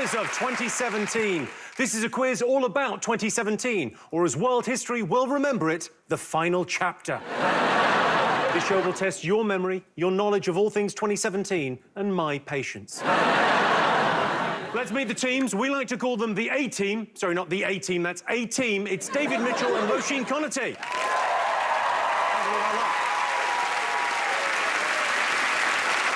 quiz of 2017. This is a quiz all about 2017, or as world history will remember it, the final chapter. This show will test your memory, your knowledge of all things 2017, and my patience. Let's meet the teams. We like to call them the A-Team. Sorry, not the A-Team, that's A-Team. It's David Mitchell and Roisin Conaty.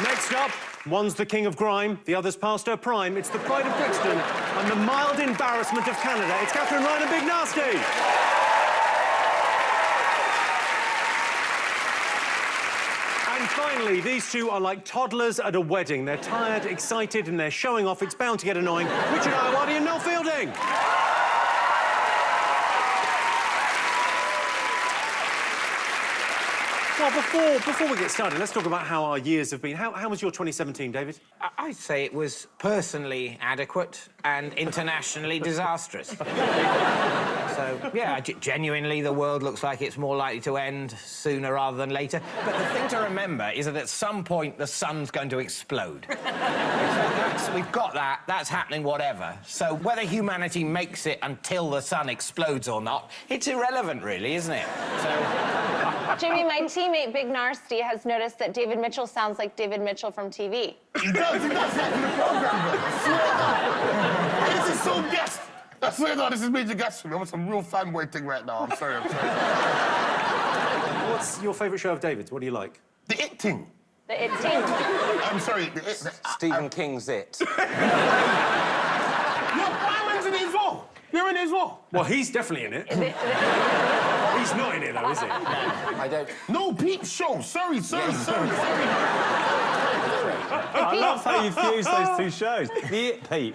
Next up, one's the king of grime, the other's past her prime. It's the pride of Brixton and the mild embarrassment of Canada. It's Katherine Ryan and Big Nasty. And finally, these two are like toddlers at a wedding. They're tired, excited, and they're showing off. It's bound to get annoying. Richard Ayoade and Noel Fielding. Well, before we get started, let's talk about how our years have been. How was your 2017, David? I'd say it was personally adequate and internationally disastrous. So, yeah, genuinely, the world looks like it's more likely to end sooner rather than later. But the thing to remember is that at some point, the sun's going to explode. So we've got that. That's happening whatever. So whether humanity makes it until the sun explodes or not, it's irrelevant, really, isn't it? So... Jimmy, my teammate Big Nasty has noticed that David Mitchell sounds like David Mitchell from TV. He does that in the program, bro. I swear. This is so guest. I swear to God, this is major guest for me. I'm on some real fanboy thing right now. I'm sorry. What's your favourite show of David's? What do you like? The It Thing. The It Team. I'm sorry, the It... Stephen King's It. Look, Byron's in it as well. You're in it as well. Well, he's definitely in it. He's not in it, though, is he? I don't... No, Peep's show. Sorry. I love how you fuse those two shows. The It Peep.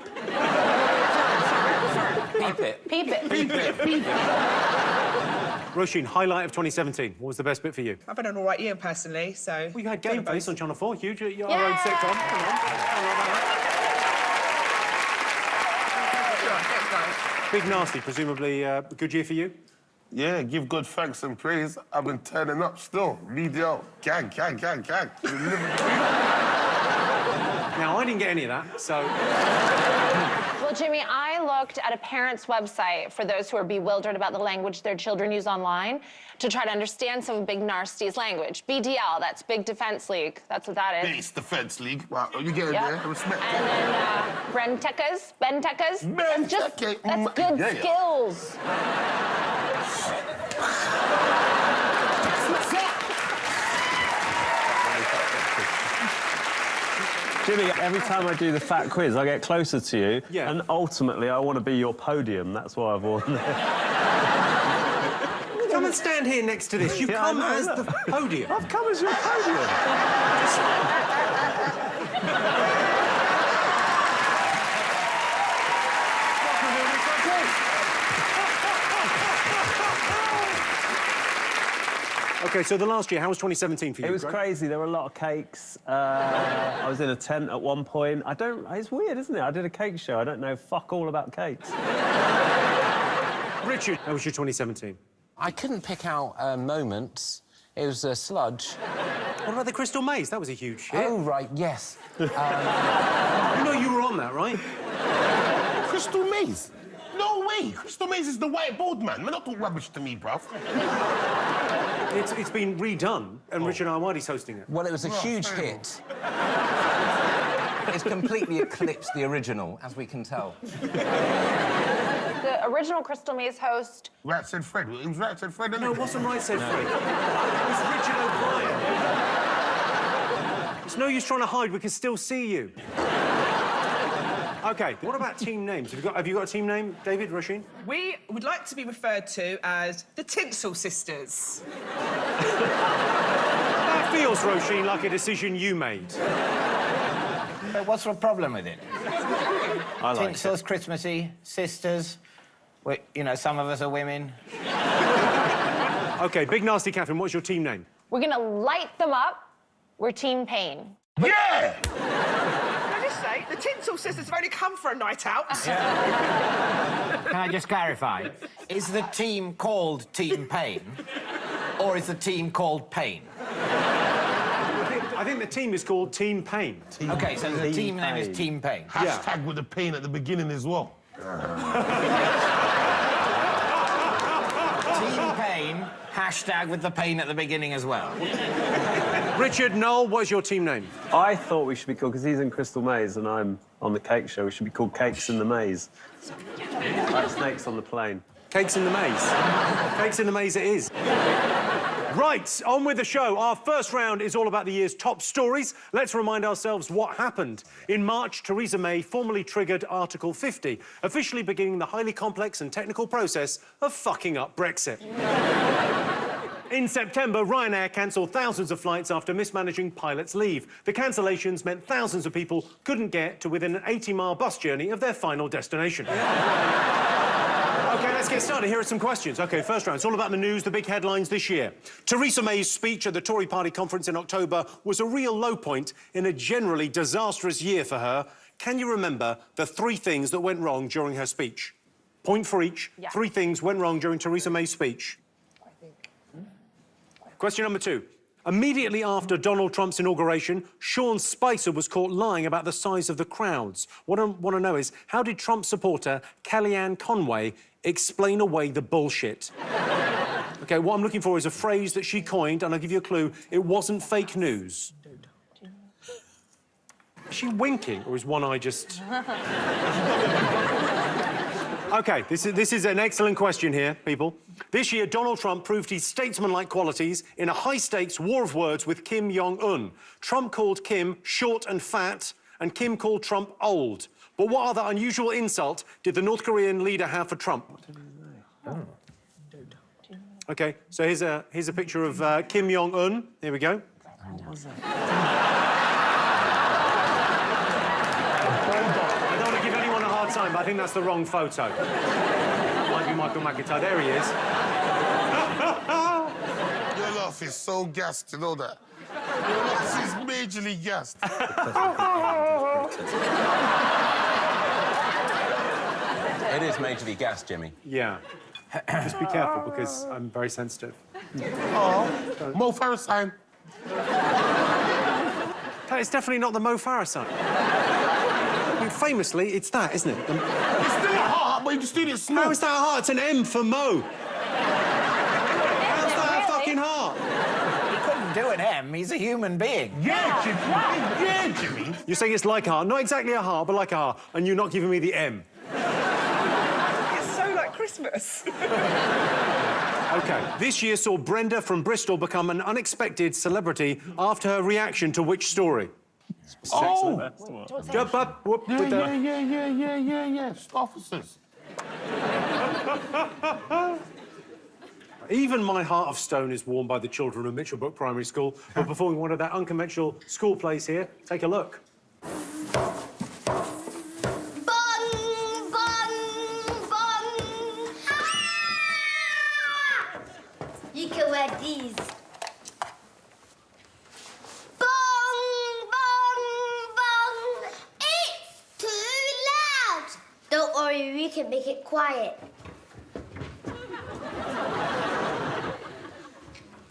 Peep It. Peep it. Peep it. Roisin, highlight of 2017. What was the best bit for you? I've had an all right year, personally, so... Well, you had Game Face on Channel 4. Huge. Your Yeah. own sitcom. Come on. Big Nasty, presumably a good year for you? Yeah, give God thanks and praise. I've been turning up still. Media, gang. Now, I didn't get any of that, so... Well, Jimmy, I looked at a parent's website for those who are bewildered about the language their children use online to try to understand some of Big Nasty's language. BDL, that's Big Defense League. That's what that is. Base Defense League. Wow, you get it there. Respect And that. then Bentekas. Benteke. That's good Yeah. skills. Jimmy, every time I do the fat quiz, I get closer to you. Yeah. And ultimately, I want to be your podium. That's why I've worn it. Come and stand here next to this. You've Yeah, come I know, as look. the podium. I've come as your podium. OK, so the last year, how was 2017 for you? It was Greg? crazy. There were a lot of cakes. I was in a tent at one point. It's weird, isn't it? I did a cake show. I don't know fuck all about cakes. Richard, how was your 2017? I couldn't pick out moments. It was sludge. What about the Crystal Maze? That was a huge hit. Oh, right, yes. You know you were on that, right? Crystal Maze? No way. Crystal Maze is the white bold man. Man, don't talk rubbish to me, bruv. It's been redone, and Richard Ayoade's hosting it. Well, it was a huge hit. It's completely eclipsed the original, as we can tell. The original Crystal Maze host... Right said Fred. It was Right said Fred, isn't No, it? it wasn't right, said Fred. It was Richard O'Brien. It's no use trying to hide. We can still see you. OK, what about team names? Have you got a team name, David, Roisin? We would like to be referred to as the Tinsel Sisters. That feels, Roisin, like a decision you made. But what's the problem with it? I like Tinsels, Christmassy, sisters. You know, some of us are women. OK, Big Nasty Katherine, what's your team name? We're gonna light them up. We're Team Pain. Yeah! Can I just say, the Tinsel Sisters have only come for a night out. Can I just clarify? Is the team called Team Pain? Or is the team called Pain? I think the team is called Team Pain. OK, so the team name Pain. is Team Pain. Hashtag with the pain at the beginning as well. Team Pain, hashtag with the pain at the beginning as well. Richard, Noel, what is your team name? I thought we should be called, because he's in Crystal Maze and I'm on the cake show, we should be called Cakes in the Maze. Like snakes on the plane. Cakes in the Maze. Cakes in the Maze it is. Right, on with the show. Our first round is all about the year's top stories. Let's remind ourselves what happened. In March, Theresa May formally triggered Article 50, officially beginning the highly complex and technical process of fucking up Brexit. In September, Ryanair cancelled thousands of flights after mismanaging pilots' leave. The cancellations meant thousands of people couldn't get to within an 80-mile bus journey of their final destination. OK, let's get started. Here are some questions. OK, first round. It's all about the news, the big headlines this year. Theresa May's speech at the Tory party conference in October was a real low point in a generally disastrous year for her. Can you remember the 3 things that went wrong during her speech? Point for each. Yeah. 3 things went wrong during Theresa May's speech. Question number 2. Immediately after Donald Trump's inauguration, Sean Spicer was caught lying about the size of the crowds. What I want to know is, how did Trump supporter Kellyanne Conway explain away the bullshit? OK, what I'm looking for is a phrase that she coined, and I'll give you a clue. It wasn't fake news. Is she winking, or is one eye just... OK, this is an excellent question here, people. This year, Donald Trump proved his statesman-like qualities in a high-stakes war of words with Kim Jong-un. Trump called Kim short and fat, and Kim called Trump old. But what other unusual insult did the North Korean leader have for Trump? OK, so here's a picture of Kim Jong-un. Here we go. I don't want to give anyone a hard time, but I think that's the wrong photo. Might be Michael McIntyre. There he is. Your laugh is so gassed, you know that? Your laugh is majorly gassed. It is majorly gas, Jimmy. Yeah. Just be careful, because I'm very sensitive. Oh, Mo Farah sign. That is definitely not the Mo Farah sign. I mean, famously, it's that, isn't it? It's still a heart, but you just did it small. How is that a heart? It's an M for Mo. How's that a fucking heart? He couldn't do an M, he's a human being. Yeah, Jimmy. Yeah, Jimmy. You're saying it's like a heart. Not exactly a heart, but like a heart. And you're not giving me the M. It's so like Christmas. OK, this year saw Brenda from Bristol become an unexpected celebrity after her reaction to which story? Oh. Jump up, whoop, with the... Yeah. Officers. Even my heart of stone is warmed by the children of Mitchellbrook Primary School. But before we wanted that unconventional school plays here, take a look. You can wear these. Bong, bong, bong. It's too loud. Don't worry, we can make it quiet.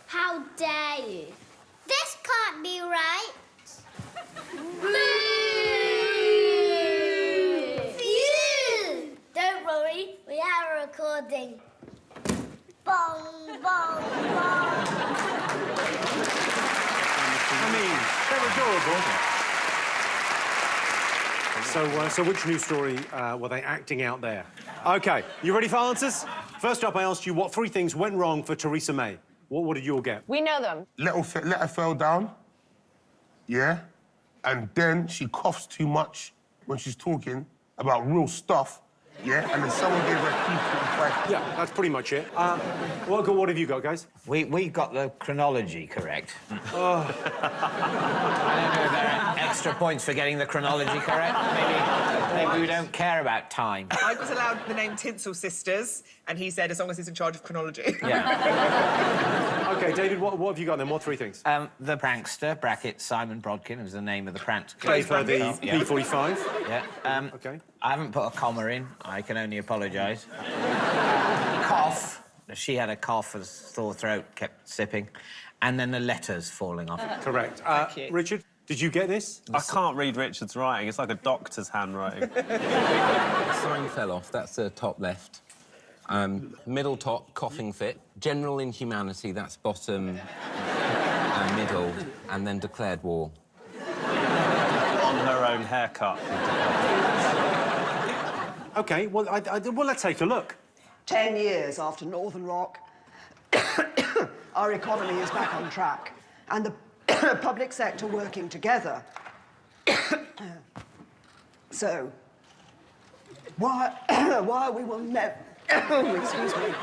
How dare you? This can't be right. Phew! Don't worry, we have a recording. Bong, bong, bong. I mean, they're adorable. So which news story were they acting out there? OK, you ready for answers? First up, I asked you what 3 things went wrong for Theresa May. What did you all get? We know them. Letter fell down. Yeah. And then she coughs too much when she's talking about real stuff. Yeah. And then someone gave her a P45. Yeah, that's pretty much it. What have you got, guys? We got the chronology correct. I don't know if there are extra points for getting the chronology correct. Maybe we don't care about time. I was allowed the name Tinsel Sisters, and he said as long as he's in charge of chronology. Yeah. OK, David, what have you got then? What 3 things? The prankster, bracket Simon Brodkin, was the name of the prankster. Gave her the Yeah. P45. Yeah. OK. I haven't put a comma in. I can only apologise. Cough. She had a cough, a sore throat, kept sipping. and then the letters falling off. Correct. Thank you. Richard, did you get this? I can't read Richard's writing. It's like a doctor's handwriting. The sign fell off. That's the top left. Middle top, coughing fit. General inhumanity, that's bottom, middle, and then declared war. On her own haircut. OK, well, well, let's take a look. 10 years after Northern Rock, our economy is back on track, and the public sector working together. So, while we will never... excuse me.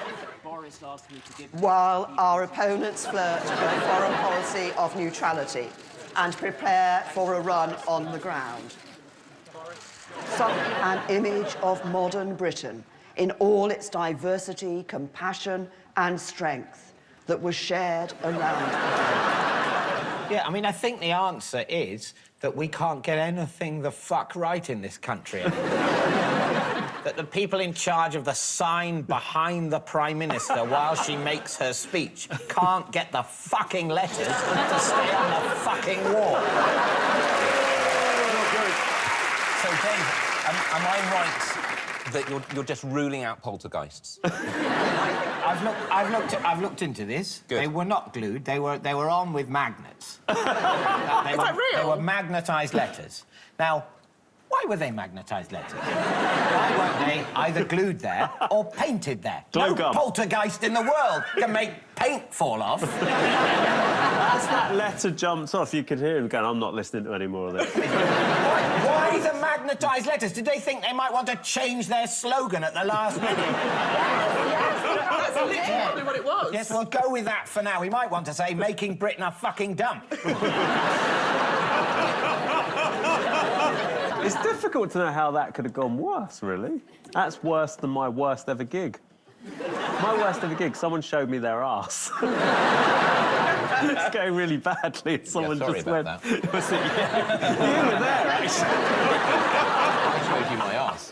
While our opponents flirt with a foreign policy of neutrality and prepare for a run on the ground. An image of modern Britain in all its diversity, compassion and strength that was shared around the globe. Yeah, I mean, I think the answer is that we can't get anything the fuck right in this country anymore. That the people in charge of the sign behind the Prime Minister while she makes her speech can't get the fucking letters to stay on the fucking wall. So, David, am I right that you're just ruling out poltergeists? I've looked into this. Good. They were not glued. They were on with magnets. They were magnetised letters. Now, why were they magnetised letters? Why weren't they either glued there or painted there? Glue No gum. poltergeist in the world can make paint fall off. As that letter jumps off, you could hear him going, I'm not listening to any more of this. Why the magnetised letters? Did they think they might want to change their slogan at the last minute? That's literally what it was. Yes, we'll go with that for now. We might want to say, making Britain a fucking dump. It's difficult to know how that could have gone worse, really. That's worse than my worst ever gig. My worst ever gig, someone showed me their arse. It's going really badly. And someone sorry just about went... that. Was it, you were there, actually. I showed you my arse.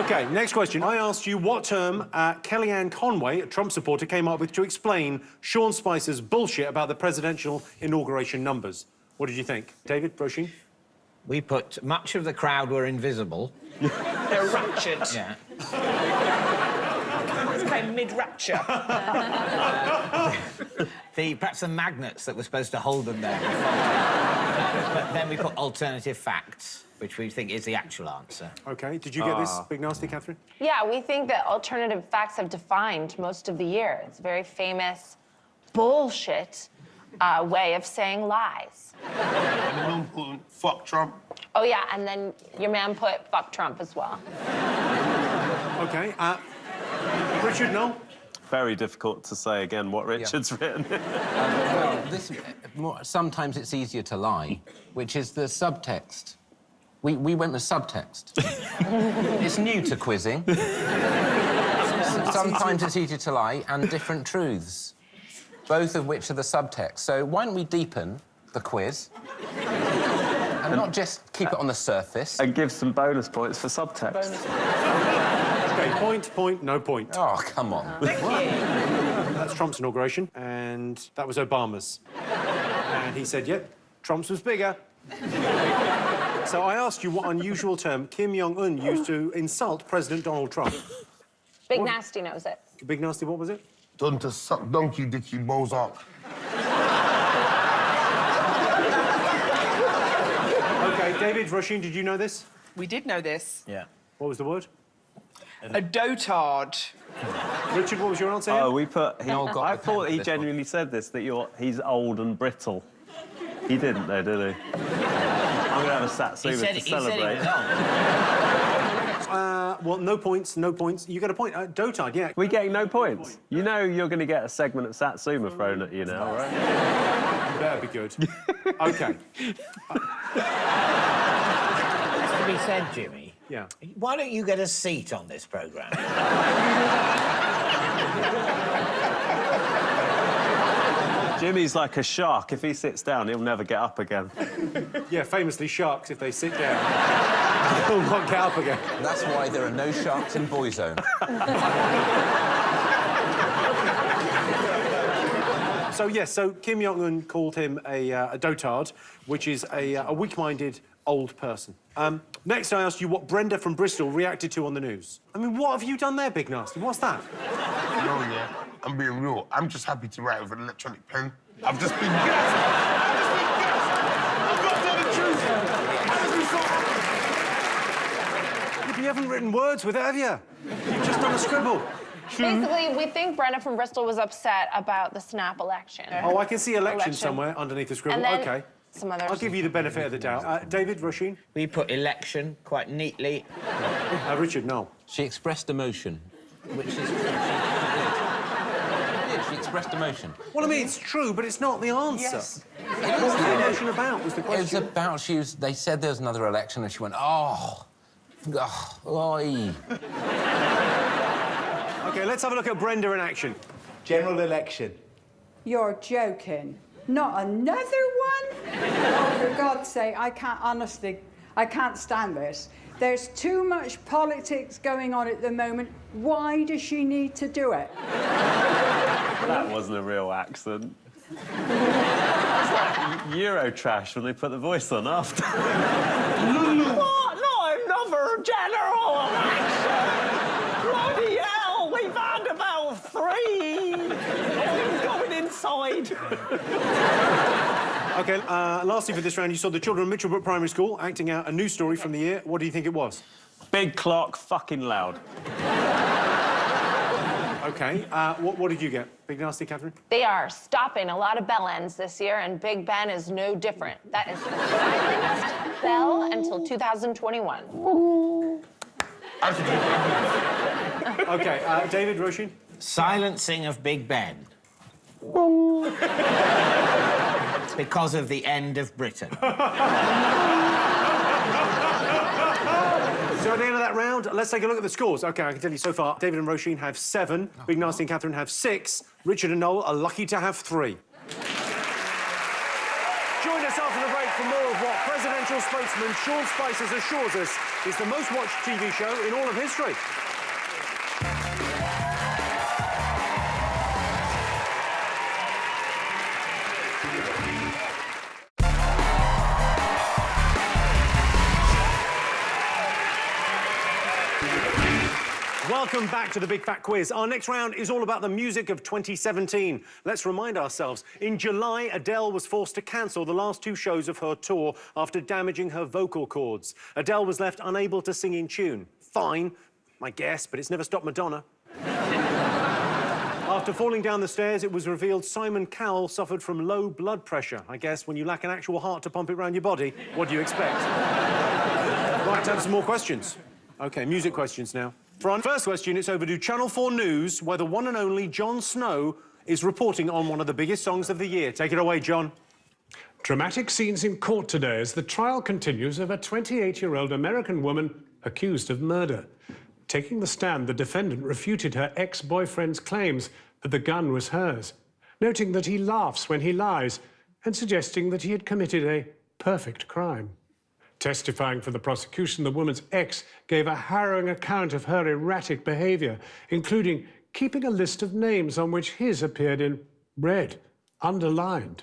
OK, next question. I asked you what term Kellyanne Conway, a Trump supporter, came up with to explain Sean Spicer's bullshit about the presidential inauguration numbers. What did you think? David, Broshing? We put much of the crowd were invisible. They're raptured. Yeah. It came mid-rapture. Perhaps the magnets that were supposed to hold them there. But then we put alternative facts, which we think is the actual answer. OK, did you get this, Big Nasty, Catherine? Yeah, we think that alternative facts have defined most of the year. It's a very famous bullshit way of saying lies. Fuck Trump. Oh, yeah, and then your man put fuck Trump as well. OK, Richard, no? Very difficult to say again what Richard's written. Well, sometimes it's easier to lie, which is the subtext. We went with subtext. It's new to quizzing. Sometimes it's easier to lie and different truths, both of which are the subtext. So why don't we deepen the quiz and not just keep it on the surface? And give some bonus points for subtext. OK, point, no point. Oh, come on. That's Trump's inauguration, and that was Obama's. And he said, yep, Trump's was bigger. So I asked you what unusual term Kim Jong-un used to insult President Donald Trump. Big Nasty knows it. Big Nasty, what was it? Done to suck donkey dicky Mozart. OK, David, Roisin, did you know this? We did know this. Yeah. What was the word? A dotard. Richard, what was your answer? Oh, we put... No, got I the pen thought for he this genuinely said this, that he's old and brittle. He didn't, though, did he? I'm going to have a Satsuma to celebrate. Well, no points, no points. You got a point. Dotard, yeah. We're getting no points. You know you're going to get a segment of Satsuma thrown at you now, right? You better be good. OK. Has to be said, Jimmy. Yeah. Why don't you get a seat on this programme? Jimmy's like a shark. If he sits down, he'll never get up again. Yeah, famously, sharks, if they sit down, will not get up again. That's why there are no sharks in Boyzone. So Kim Jong-un called him a dotard, which is a weak-minded old person. Next, I asked you what Brenda from Bristol reacted to on the news. I mean, what have you done there, Big Nasty? What's that? No, yeah, I'm being real. I'm just happy to write with an electronic pen. I've just been gassed. I've got to tell the truth. I've just been so happy. You haven't written words with it, have you? You've just done a scribble. Basically, we think Brenda from Bristol was upset about the snap election. Oh, I can see election somewhere underneath the scribble. And then OK. some others. I'll give you the benefit of the doubt. David, Roisin? We put election quite neatly. Richard, no. She expressed emotion, which is true. She expressed emotion. Well, I mean, it's true, but it's not the answer. Yes. What's the emotion about, was the It was question. about they said there was another election and she went, oh, oi. OK, let's have a look at Brenda in action. General election. You're joking. Not another one? Oh, for God's sake, I can't stand this. There's too much politics going on at the moment. Why does she need to do it? That wasn't a real accent. It's like Eurotrash when they put the voice on after. What? Not another general election! Bloody hell, we've had about 3! I'm going inside. OK, lastly for this round, you saw the children of Mitchellbrook Primary School acting out a news story from the year. What do you think it was? Big clock, fucking loud. OK, what did you get? Big Nasty, Catherine? They are stopping a lot of bell ends this year, and Big Ben is no different. That is the silentest bell until 2021. OK, David, Roisin? Silencing of Big Ben. Because of the end of Britain. So at the end of that round, let's take a look at the scores. OK, I can tell you so far, David and Roisin have 7, Big Nasty and Catherine have 6, Richard and Noel are lucky to have 3. Join us after the break for more of what presidential spokesman Sean Spicer assures us is the most watched TV show in all of history. Welcome back to the Big Fat Quiz. Our next round is all about the music of 2017. Let's remind ourselves. In July, Adele was forced to cancel the last 2 shows of her tour after damaging her vocal cords. Adele was left unable to sing in tune. Fine, I guess, but it's never stopped Madonna. After falling down the stairs, it was revealed Simon Cowell suffered from low blood pressure. I guess when you lack an actual heart to pump it around your body, what do you expect? Right, time for some more questions. OK, music questions now. For our first question, it's over to Channel 4 News, where the one and only Jon Snow is reporting on one of the biggest songs of the year. Take it away, John. Dramatic scenes in court today as the trial continues of a 28-year-old American woman accused of murder. Taking the stand, the defendant refuted her ex-boyfriend's claims that the gun was hers, noting that he laughs when he lies and suggesting that he had committed a perfect crime. Testifying for the prosecution, the woman's ex gave a harrowing account of her erratic behaviour, including keeping a list of names on which his appeared in red, underlined,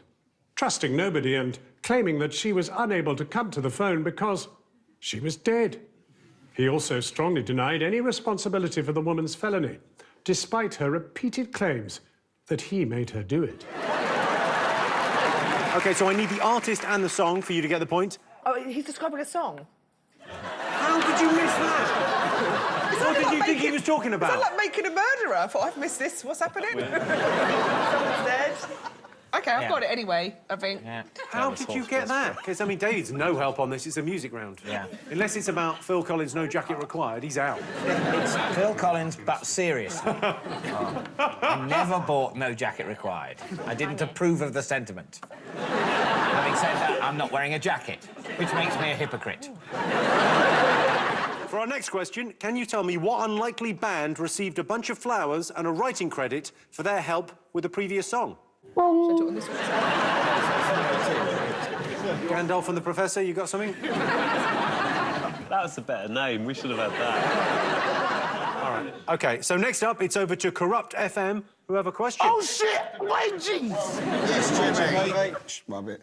trusting nobody and claiming that she was unable to come to the phone because she was dead. He also strongly denied any responsibility for the woman's felony, despite her repeated claims that he made her do it. OK, so I need the artist and the song for you to get the point. Oh, he's describing a song. How did you miss that? What did you think he was talking about? Is that like Making a Murderer? I thought, I've missed this. What's happening? Someone's dead. OK, I've got it anyway, I think. Yeah. How did you get that? Because, I mean, David's no help on this. It's a music round. Yeah. Unless it's about Phil Collins' No Jacket Required, he's out. It's Phil Collins, but seriously. I never bought No Jacket Required. I didn't approve of the sentiment. Having said that, I'm not wearing a jacket, which makes me a hypocrite. For our next question, can you tell me what unlikely band received a bunch of flowers and a writing credit for their help with the previous song? Gandalf and the Professor, you got something? That was a better name. We should have had that. All OK, so next up, it's over to Corrupt FM, who have a question. Oh, shit! Wait, jeez! Yes, Jimmy. Rub it.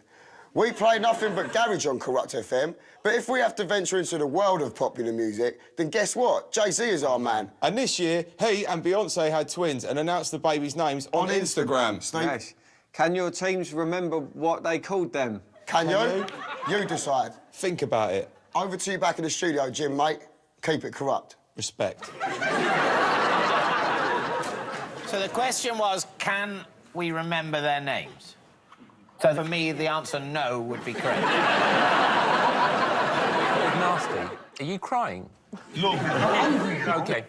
We play nothing but garage on Corrupt FM, but if we have to venture into the world of popular music, then guess what? Jay-Z is our man. And this year, he and Beyonce had twins and announced the babies' names on Instagram. Steve? Yes. Can your teams remember what they called them? Can you? You decide. Think about it. Over to you back in the studio, Jim, mate. Keep it corrupt. Respect. So the question was, can we remember their names? So for me, the answer no would be correct. Nasty. Are you crying? Look, I'm hungry. OK.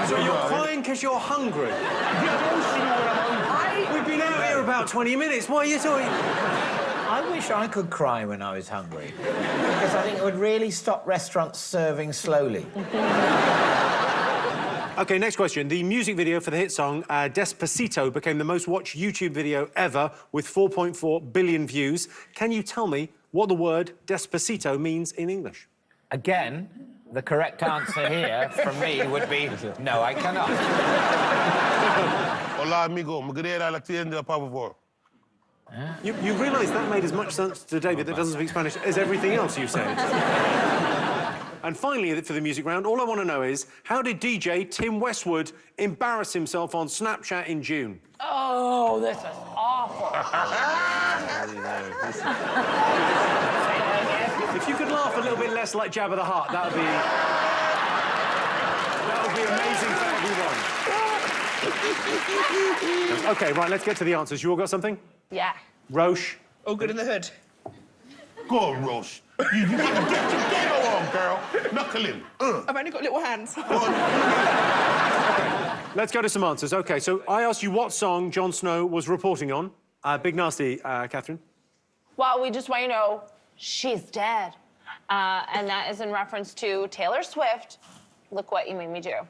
So you're crying because you're hungry? We've been out here about 20 minutes. What are you talking? I wish I could cry when I was hungry, because I think it would really stop restaurants serving slowly. OK, next question. The music video for the hit song Despacito became the most watched YouTube video ever with 4.4 billion views. Can you tell me what the word Despacito means in English? Again, the correct answer here from me would be no, I cannot. Hola, amigo. Me quería la tienda, por favor. You realise that made as much sense to David that doesn't speak Spanish as everything else you said. And finally, for the music round, all I want to know is, how did DJ Tim Westwood embarrass himself on Snapchat in June? Oh, this is awful. If you could laugh a little bit less like Jabba the Hutt, that would be amazing for everyone. OK, right, let's get to the answers. You all got something? Yeah. Roche? All good in the hood. Go on, Roche. You get your ghetto on, girl. Knuckle in. I've only got little hands. Let's go to some answers. OK, so I asked you what song Jon Snow was reporting on. Big Nasty, Catherine. Well, we just want you to know she's dead. And that is in reference to Taylor Swift. Look what you made me do.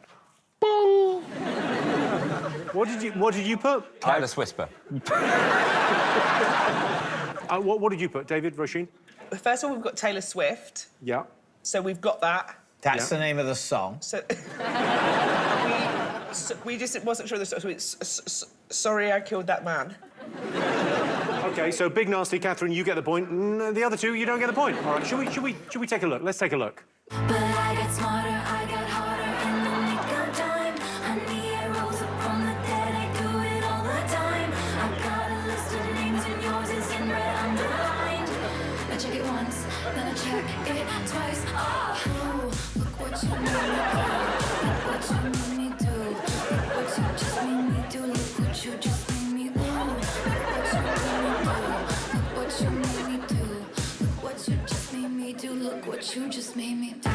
Boom! What did you put? Careless whisper. What did you put, David, Roisin? First of all, we've got Taylor Swift. Yeah. So we've got that. That's the name of the song. So we just wasn't sure of the song. So sorry, I killed that man. OK, so Big Nasty, Catherine, you get the point. The other two, you don't get the point. All right, should we take a look? Let's take a look. But I got smarter, I got harder in the nick of time. Honey, I rose up from the dead, I do it all the time. I got a list of names and yours is in red underlined. I check it once, then I check it twice. Oh, look what you made me do. Look what you made me do. Look what you just made me do. Look what you made me do. Look what you just made me do. Look what you just made me do.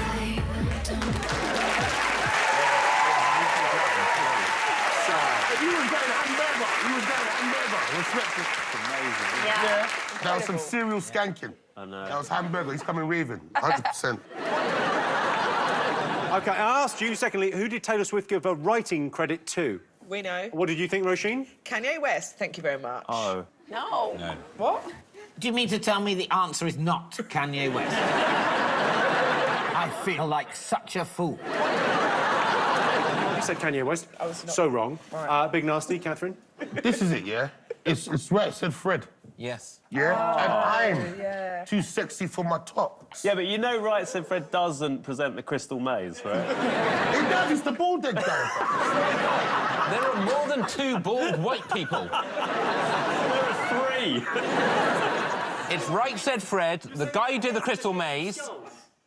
Yeah. That was some serial skanking. I know. That was Hamburger. He's coming raving. 100%. OK, I asked you, secondly, who did Taylor Swift give a writing credit to? We know. What did you think, Roisin? Kanye West, thank you very much. Oh. No. What? Do you mean to tell me the answer is not Kanye West? I feel like such a fool. You said Kanye West. I was not. So wrong. Right. Big Nasty, Catherine. This is it, yeah? It's right, it said Fred. Yes. Yeah? And I'm too sexy for my top. Yeah, but you know Right Said Fred doesn't present the Crystal Maze, right? It does, it's the bald dead guy. There are more than 2 bald white people. There are 3. It's Right Said Fred, the guy who did the Crystal Maze,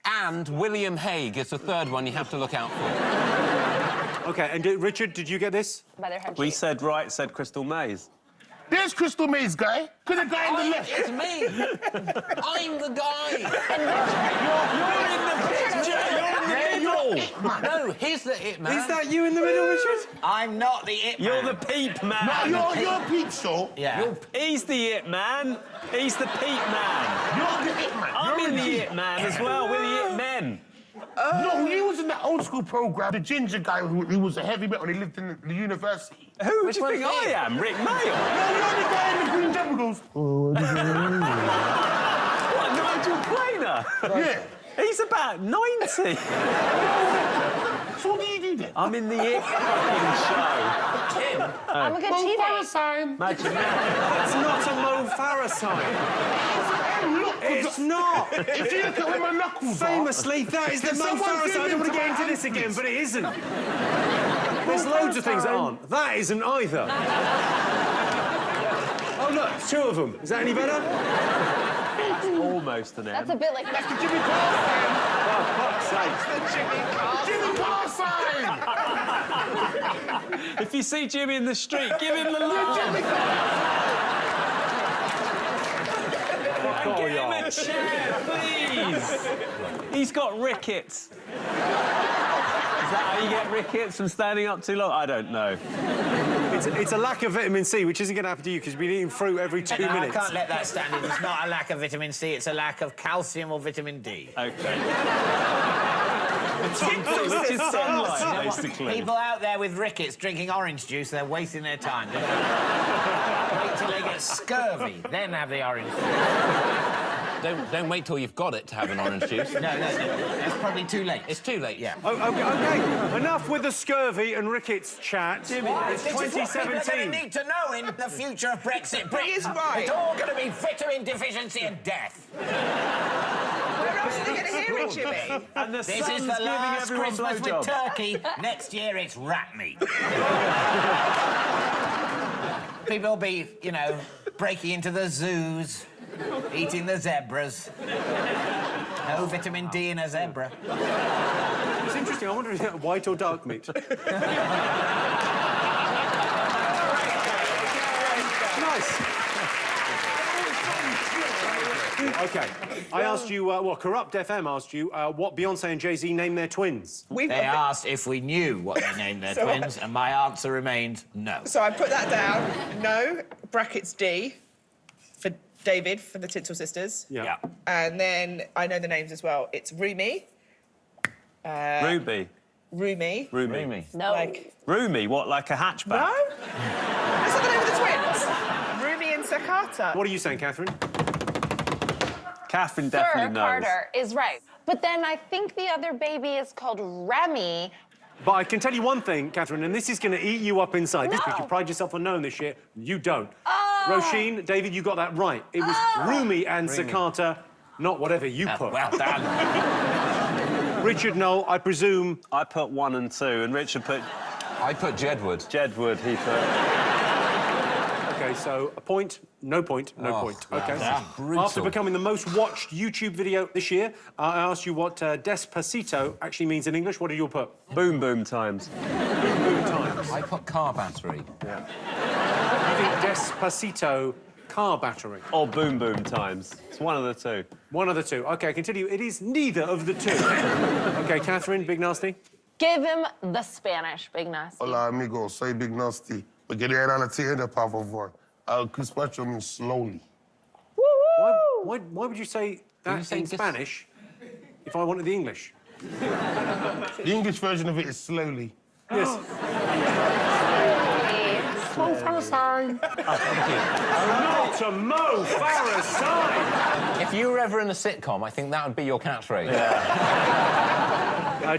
and William Hague is the third one you have to look out for. OK, and Richard, did you get this? By their head We shape. said Right Said Crystal Maze. There's Crystal Maze guy. Because the guy in the left. It's me. I'm the guy. You're in the picture! You're in the middle! No, he's the it man. Is that you in the middle, Richard? I'm not the it man. You're the Peep Man. No, you're Peep Show. Yeah. He's the It Man. He's the Peep Man. You're the It Man. I'm You're in the Peep. It Man as well. We're the It Men. No, he was in that old school program. The ginger guy who was a heavy metal and he lived in the university. Who do you think I am? Rick Mail? No, you're the guy in the green jumper who goes, What, Nigel Planer? yeah. He's about 90. So fuck do you do then? I'm in the It fucking show. Tim. I'm a good Mo teammate. Farah sign. Imagine that. That's not a Mo Farah sign. It's not. If you look at where my knuckles are... Famously, that is the Can Mo someone Farah zoom sign. I don't want to into get my into this hand, again, please? but it isn't. There's loads of things that aren't. That isn't either. Oh, look, it's two of them. Is that any better? That's almost an M. That's a bit like That's the Jimmy Carr sign. Oh, fuck's sake. Jimmy Carr sign. If you see Jimmy in the street, give him the love. Oh, Give him a chair, please. He's got rickets. Is that how you get rickets from standing up too long? I don't know. It's a lack of vitamin C, which isn't going to happen to you because you've been eating fruit every 2 No, minutes. I can't let that stand in. It's not a lack of vitamin C, it's a lack of calcium or vitamin D. Okay. Which is sunlight, basically. People out there with rickets drinking orange juice, they're wasting their time. Wait till they get scurvy, then have the orange juice. Don't wait till you've got it to have an orange juice. No, it's probably too late. It's too late. Yeah. Oh, okay. Enough with the scurvy and rickets chat. Why? It's This is what people are 2017. going to need to know in the future of Brexit Britain. He is right. It's all going to be vitamin deficiency and death. Where else are they going to hear it, Jimmy? And the This sun's is the giving last everyone Christmas with blowjobs. turkey. Next year, it's rat meat. People will be, you know, breaking into the zoos, eating the zebras. No vitamin D in a zebra. It's interesting. I wonder if it's white or dark meat. Nice. Okay. I asked you, Corrupt FM asked you what Beyonce and Jay-Z named their twins. They asked if we knew what they named their twins, and my answer remained no. So I put that down. No, brackets D for David, for the Tinsel Sisters. Yeah. And then I know the names as well. It's Rumi. Ruby. Rumi. Rumi. No. Like, Rumi, what, like a hatchback? no? That's not the name of the twins. Rumi and Sakata. What are you saying, Catherine? Catherine Sir definitely knows. Carter is right. But then I think the other baby is called Remy. But I can tell you one thing, Catherine, and this is going to eat you up inside. This No. because you pride yourself on knowing this shit. You don't. Oh. Roisin, David, you got that right. It was Rumi and Sakata, not whatever you put. Well done. Richard, Noel, I presume... I put 1 and 2, and Richard put... I put Jedward. Jedward, he put... OK, so a point, no point, no Oh, point. OK. that's brutal. After becoming the most watched YouTube video this year, I asked you what Despacito actually means in English. What did you put? Boom boom times. Boom boom times. I put car battery. I think Despacito car battery. Or boom boom times. It's one of the two. One of the two. OK, I can tell you it is neither of the two. OK, Catherine, Big Nasty. Give him the Spanish, Big Nasty. Hola, amigo. Soy Big Nasty. Me quería dar la tienda, por favor. Crispacho means slowly. Why would you say that say in dis- Spanish if I wanted the English? The English version of it is slowly. Yes. Mo Farah sign. Not a Mo Farah sign! If you were ever in a sitcom, I think that would be your catchphrase.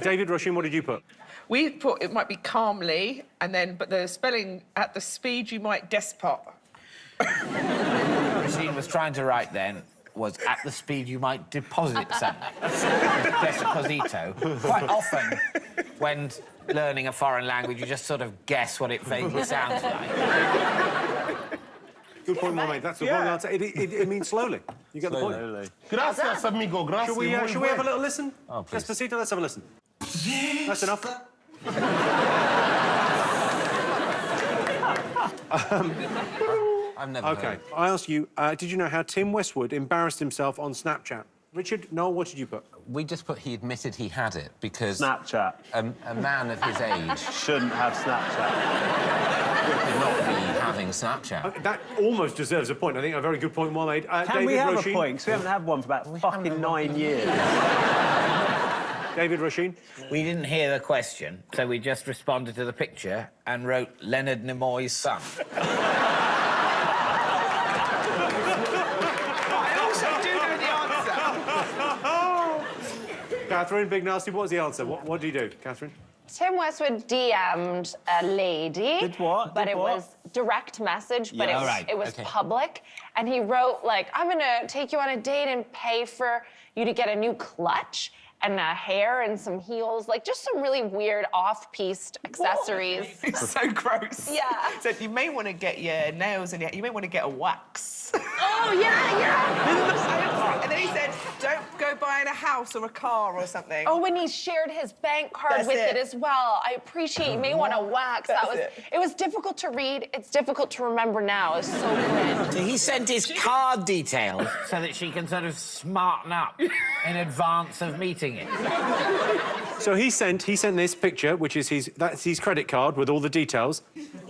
David, Roisin, what did you put? We put it might be calmly, and then, but the spelling at the speed you might despot. Roisin was trying to write then was at the speed you might deposit something. Desposito. Quite often, when learning a foreign language, you just sort of guess what it vaguely sounds like. Good point, well made. That's the wrong answer. It means slowly. You get the point. Slowly. Gracias, amigo. Gracias. Should we have a little listen? Oh, please. Despacito, let's have a listen. That's enough. I've never OK, heard. I ask you, did you know how Tim Westwood embarrassed himself on Snapchat? Richard, Noel, what did you put? We just put he admitted he had it because Snapchat. a man of his age Shouldn't have Snapchat. could not be having Snapchat. That almost deserves a point. I think a very good point, well made. Can David we have Roisin. a point? Because we haven't had one for about fucking 9 years. David Roisin. We didn't hear the question, so we just responded to the picture and wrote Leonard Nimoy's son. I also do know the answer. Catherine, Big Nasty, what was the answer? What did you do, Catherine? Tim Westwood DM'd a lady. Did what? But Did it what? was direct message, but Yeah. it was public. And he wrote, like, I'm gonna take you on a date and pay for you to get a new clutch and a hair and some heels, like just some really weird off-piste accessories. It's so gross. Yeah. Said you may want to get your nails and you may want to get a wax. Oh, yeah. And then he said, don't go buying a house or a car or something. Oh, when he shared his bank card That's with it. it as well. I appreciate you may want to wax. That's It was difficult to read. It's difficult to remember now. It's so good. So he sent his card details so that she can sort of smarten up in advance of meeting it. So he sent this picture, which is his credit card with all the details,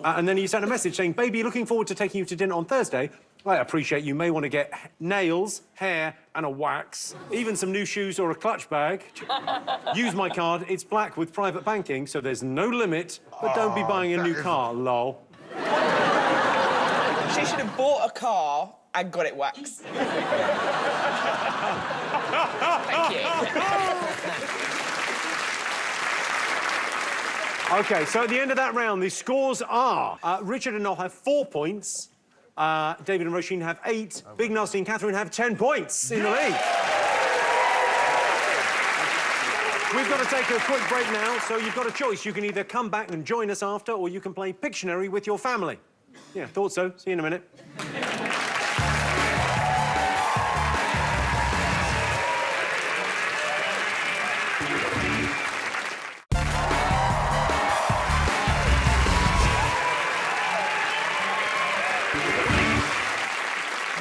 and then he sent a message saying, "Baby, looking forward to taking you to dinner on Thursday. I appreciate you may want to get nails, hair, and a wax, even some new shoes or a clutch bag. Use my card. It's black with private banking, so there's no limit. But don't be buying a new car, lol." She should have bought a car and got it waxed. Thank you. OK, so at the end of that round, the scores are Richard and Noel have 4 points. David and Roisin have 8. Big Nasty and Catherine have 10 points in the lead. We've got to take a quick break now, so you've got a choice. You can either come back and join us after, or you can play Pictionary with your family. Yeah, thought so. See you in a minute.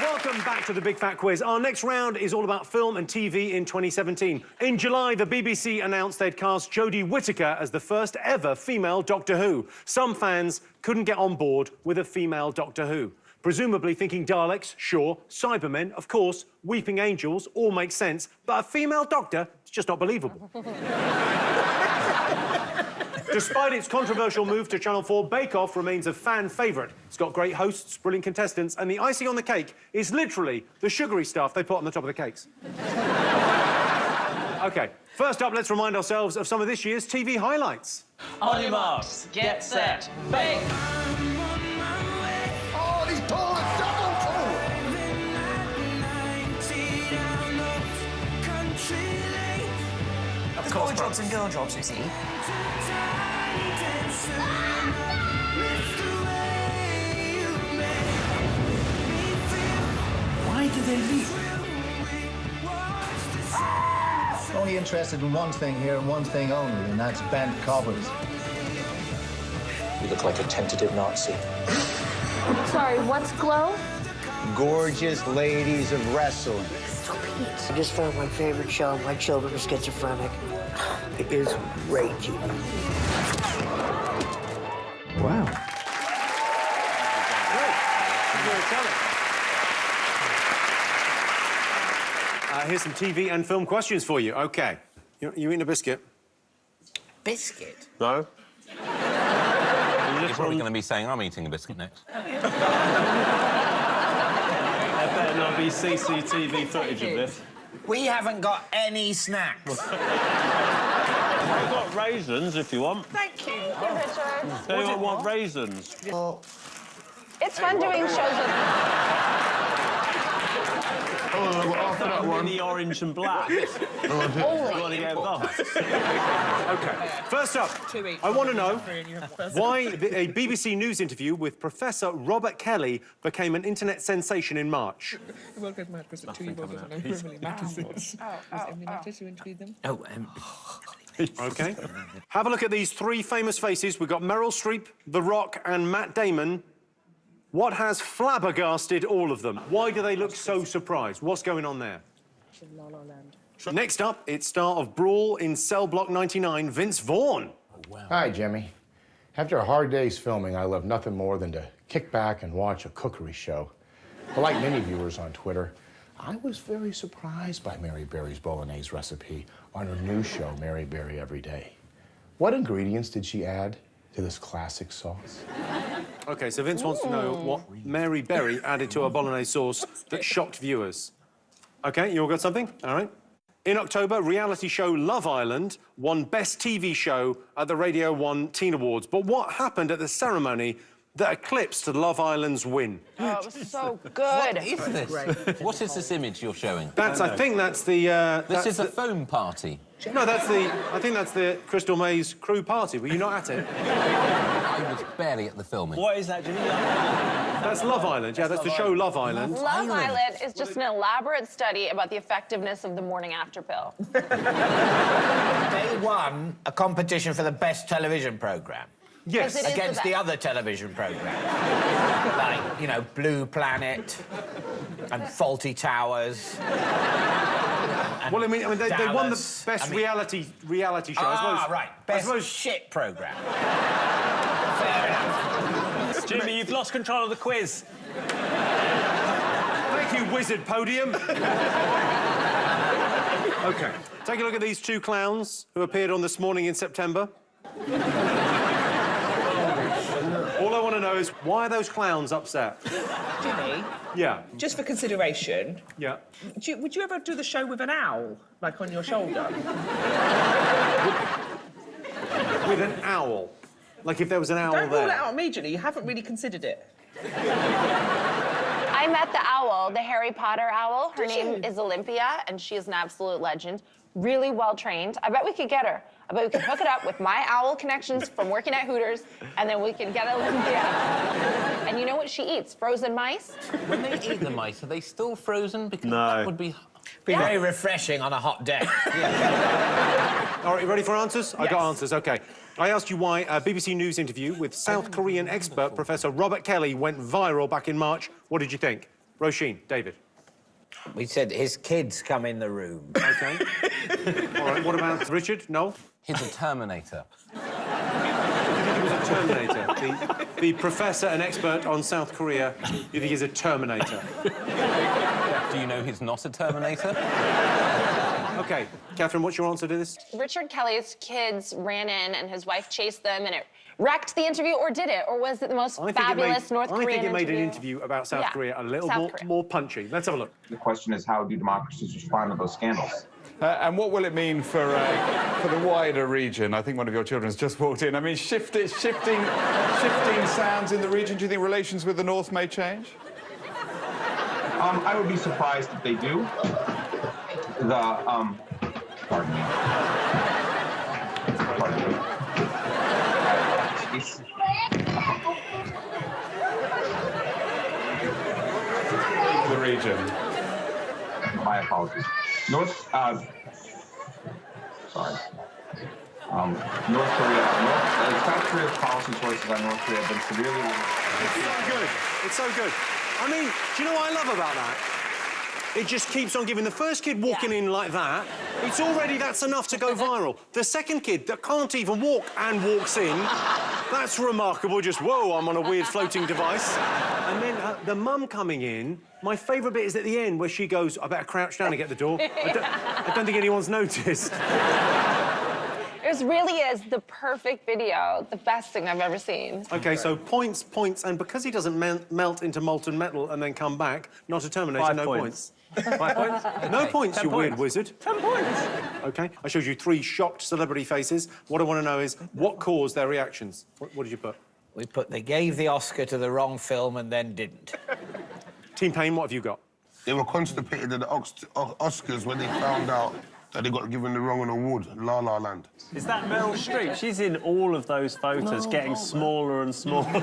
Welcome back to the Big Fat Quiz. Our next round is all about film and TV in 2017. In July, the BBC announced they'd cast Jodie Whittaker as the first ever female Doctor Who. Some fans couldn't get on board with a female Doctor Who. Presumably thinking Daleks, sure, Cybermen, of course, Weeping Angels, all make sense, but a female Doctor, it's just not believable. Despite its controversial move to Channel 4, Bake Off remains a fan favourite. It's got great hosts, brilliant contestants, and the icing on the cake is literally the sugary stuff they put on the top of the cakes. OK, first up, let's remind ourselves of some of this year's TV highlights. On your marks, get set, bake! Oh, these balls are double full! There's boy jobs and girl jobs, you see. Why did they leave? Only interested in one thing here and one thing only, and that's bent cobblers. You look like a tentative Nazi. Sorry, what's glow? Gorgeous ladies of wrestling. I just found my favorite show. My children are schizophrenic. It is great TV. Wow. Here's some TV and film questions for you. OK. You eating a biscuit? Biscuit? No. You're probably going to be saying I'm eating a biscuit next. There better not be CCTV footage of this. We haven't got any snacks. We've got raisins if you want. Thank you. Hey, Richard. Anyone want raisins? It's fun doing shows with... After that one. Mini orange and black. You want to get both? OK. First up, I want to know why a BBC News interview with Professor Robert Kelly became an internet sensation in March. The world goes mad because the 2 year old doesn't know who Emily Matters is. Emily Matters, you interviewed them? Oh, OK. Have a look at these 3 famous faces. We've got Meryl Streep, The Rock, and Matt Damon. What has flabbergasted all of them? Why do they look so surprised? What's going on there? La La Land. Next up, it's star of Brawl in Cell Block 99, Vince Vaughn. Hi, Jimmy. After a hard day's filming, I love nothing more than to kick back and watch a cookery show. But like many viewers on Twitter, I was very surprised by Mary Berry's bolognese recipe on her new show, Mary Berry Every Day. What ingredients did she add to this classic sauce? OK, so Vince wants to know what Mary Berry added to her bolognese sauce that shocked viewers. OK, you all got something? All right. In October, reality show Love Island won Best TV Show at the Radio 1 Teen Awards. But what happened at the ceremony that eclipsed Love Island's win? Oh, it was so good. What is this? What is this image you're showing? I think that's the... This is a foam party. No, I think that's the Crystal Maze crew party. Were you not at it? I was barely at the filming. What is that, Jimmy? That's Love Island, yeah, that's the show Love Island. Love Island is just an elaborate study about the effectiveness of the morning after pill. They won a competition for the best television programme. Yes. Yes, it is Against the the best. other television programmes. Like, you know, Blue Planet and Faulty Towers. Well, I mean they won the best reality show, I suppose. Right. Best shit programme. Jimmy, you've lost control of the quiz. Thank you, Wizard Podium. OK, take a look at these two clowns who appeared on This Morning in September. All I want to know is, why are those clowns upset? Jimmy, Yeah. just for consideration, Yeah. would you ever do the show with an owl, like on your shoulder? With an owl? Like if there was an owl Don't there? rule it out immediately. You haven't really considered it. I met the owl, the Harry Potter owl. Her Did name you? is Olympia, and she is an absolute legend. Really well trained. I bet we could get her. I bet we could hook it up with my owl connections from working at Hooters, and then we can get Olympia. And you know what she eats? Frozen mice? When they eat the mice, are they still frozen? Because No. that would be... Be very refreshing on a hot day. All right, you ready for answers? I got Yes. answers, OK. I asked you why a BBC News interview with South Korean expert Professor Robert Kelly went viral back in March. What did you think? Roisin, David. We said his kids come in the room. OK. All right, what about Richard? Noel? He's a Terminator. You think he was a Terminator? The professor and expert on South Korea, you think he's a Terminator? Do you know he's not a Terminator? OK. Catherine, what's your answer to this? Richard Kelly's kids ran in, and his wife chased them, and it wrecked the interview, or did it? Or was it the most fabulous North Korean I think it made interview? an interview about South Yeah, Korea a little South Korea. more punchy. Let's have a look. The question is, how do democracies respond to those scandals? And what will it mean for the wider region? I think one of your children's just walked in. I mean, shifting sands in the region. Do you think relations with the North may change? I would be surprised if they do. Pardon me. Pardon me. Jeez. The region. My apologies. North Korea, South Korea's policy choices on North Korea have been severely... It's so good. It's so good. I mean, do you know what I love about that? It just keeps on giving. The first kid walking in like that, it's already, that's enough to go viral. The second kid that can't even walk and walks in, that's remarkable. Just, whoa, I'm on a weird floating device. And then the mum coming in, my favourite bit is at the end where she goes, I better crouch down and get the door. I don't think anyone's noticed. It really is the perfect video, the best thing I've ever seen. OK, so points, and because he doesn't melt into molten metal and then come back, not a Terminator, 5 no points. 5 points? No points, 10 you weird points. wizard. 10 points. OK, I showed you 3 shocked celebrity faces. What I want to know is, what caused their reactions? What did you put? We put they gave the Oscar to the wrong film and then didn't. Team Payne, what have you got? They were constipated at the Oscars when they found out that they got given the wrong award, La La Land. Is that Meryl Streep? She's in all of those photos, getting smaller and smaller.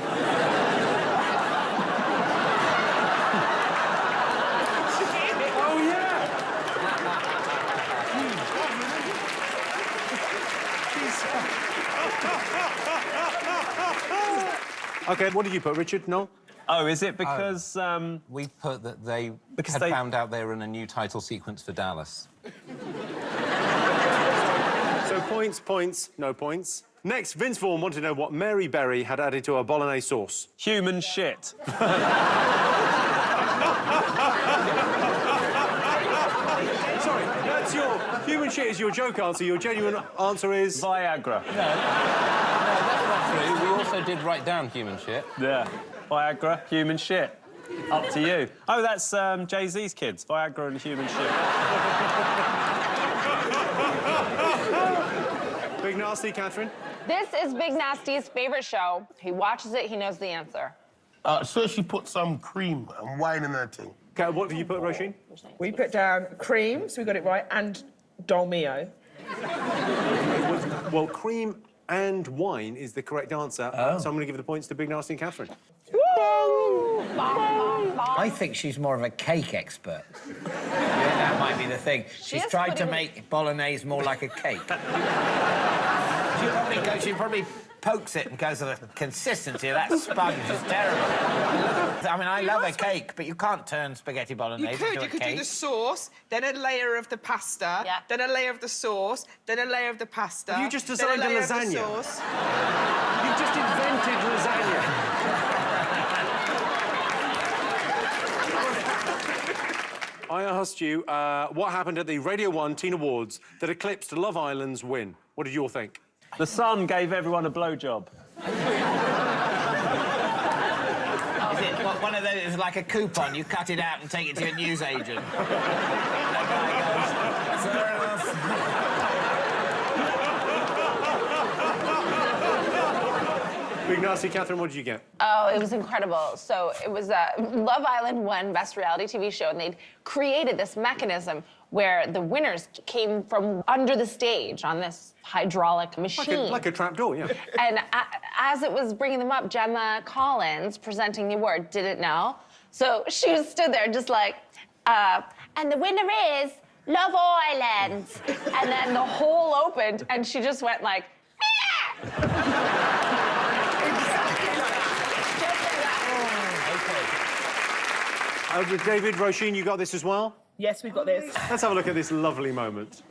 Oh, yeah! OK, what did you put, Richard? No? Oh, is it because... We put that they Because had they- found out they were in a new title sequence for Dallas. So points, no points. Next, Vince Vaughn wanted to know what Mary Berry had added to her bolognese sauce. Human shit. Sorry, that's your... Human shit is your joke answer. Your genuine answer is... Viagra. No, that's not true. We also did write down human shit. Yeah. Viagra, human shit. Up to you. Oh, that's Jay-Z's kids. Viagra and human shit. Big Nasty, Catherine? This is Big Nasty's favorite show. He watches it, he knows the answer. So she put some cream and wine in her thing. Okay, what have you put, Roisin? We put down cream, so we got it right, and Dolmio. Well, cream and wine is the correct answer. So I'm going to give the points to Big Nasty and Catherine. I think she's more of a cake expert. Yeah, that might be the thing. She's tried to make bolognese more like a cake. She probably pokes it and goes, the consistency of that sponge is terrible. I mean, I love a cake, but you can't turn spaghetti bolognese into a cake. You could do the sauce, then a layer of the pasta, then a layer of the sauce, then a layer of the pasta. Have you just designed a lasagna? Sauce. You've just invented lasagna. I asked you what happened at the Radio 1 Teen Awards that eclipsed Love Island's win. What did you all think? The Sun gave everyone a blowjob. Is it one of those, it's like a coupon, you cut it out and take it to your newsagent? That guy goes, fair enough. Big Nasty, Catherine, what did you get? Oh, it was incredible. So it was Love Island won Best Reality TV Show, and they'd created this mechanism where the winners came from under the stage on this hydraulic machine. Like a trapdoor, yeah. And as it was bringing them up, Gemma Collins, presenting the award, didn't know. So she stood there just like, and the winner is Love Island. And then the hole opened, and she just went like, David, Roisin, you got this as well? Yes, we've got this. Let's have a look at this lovely moment.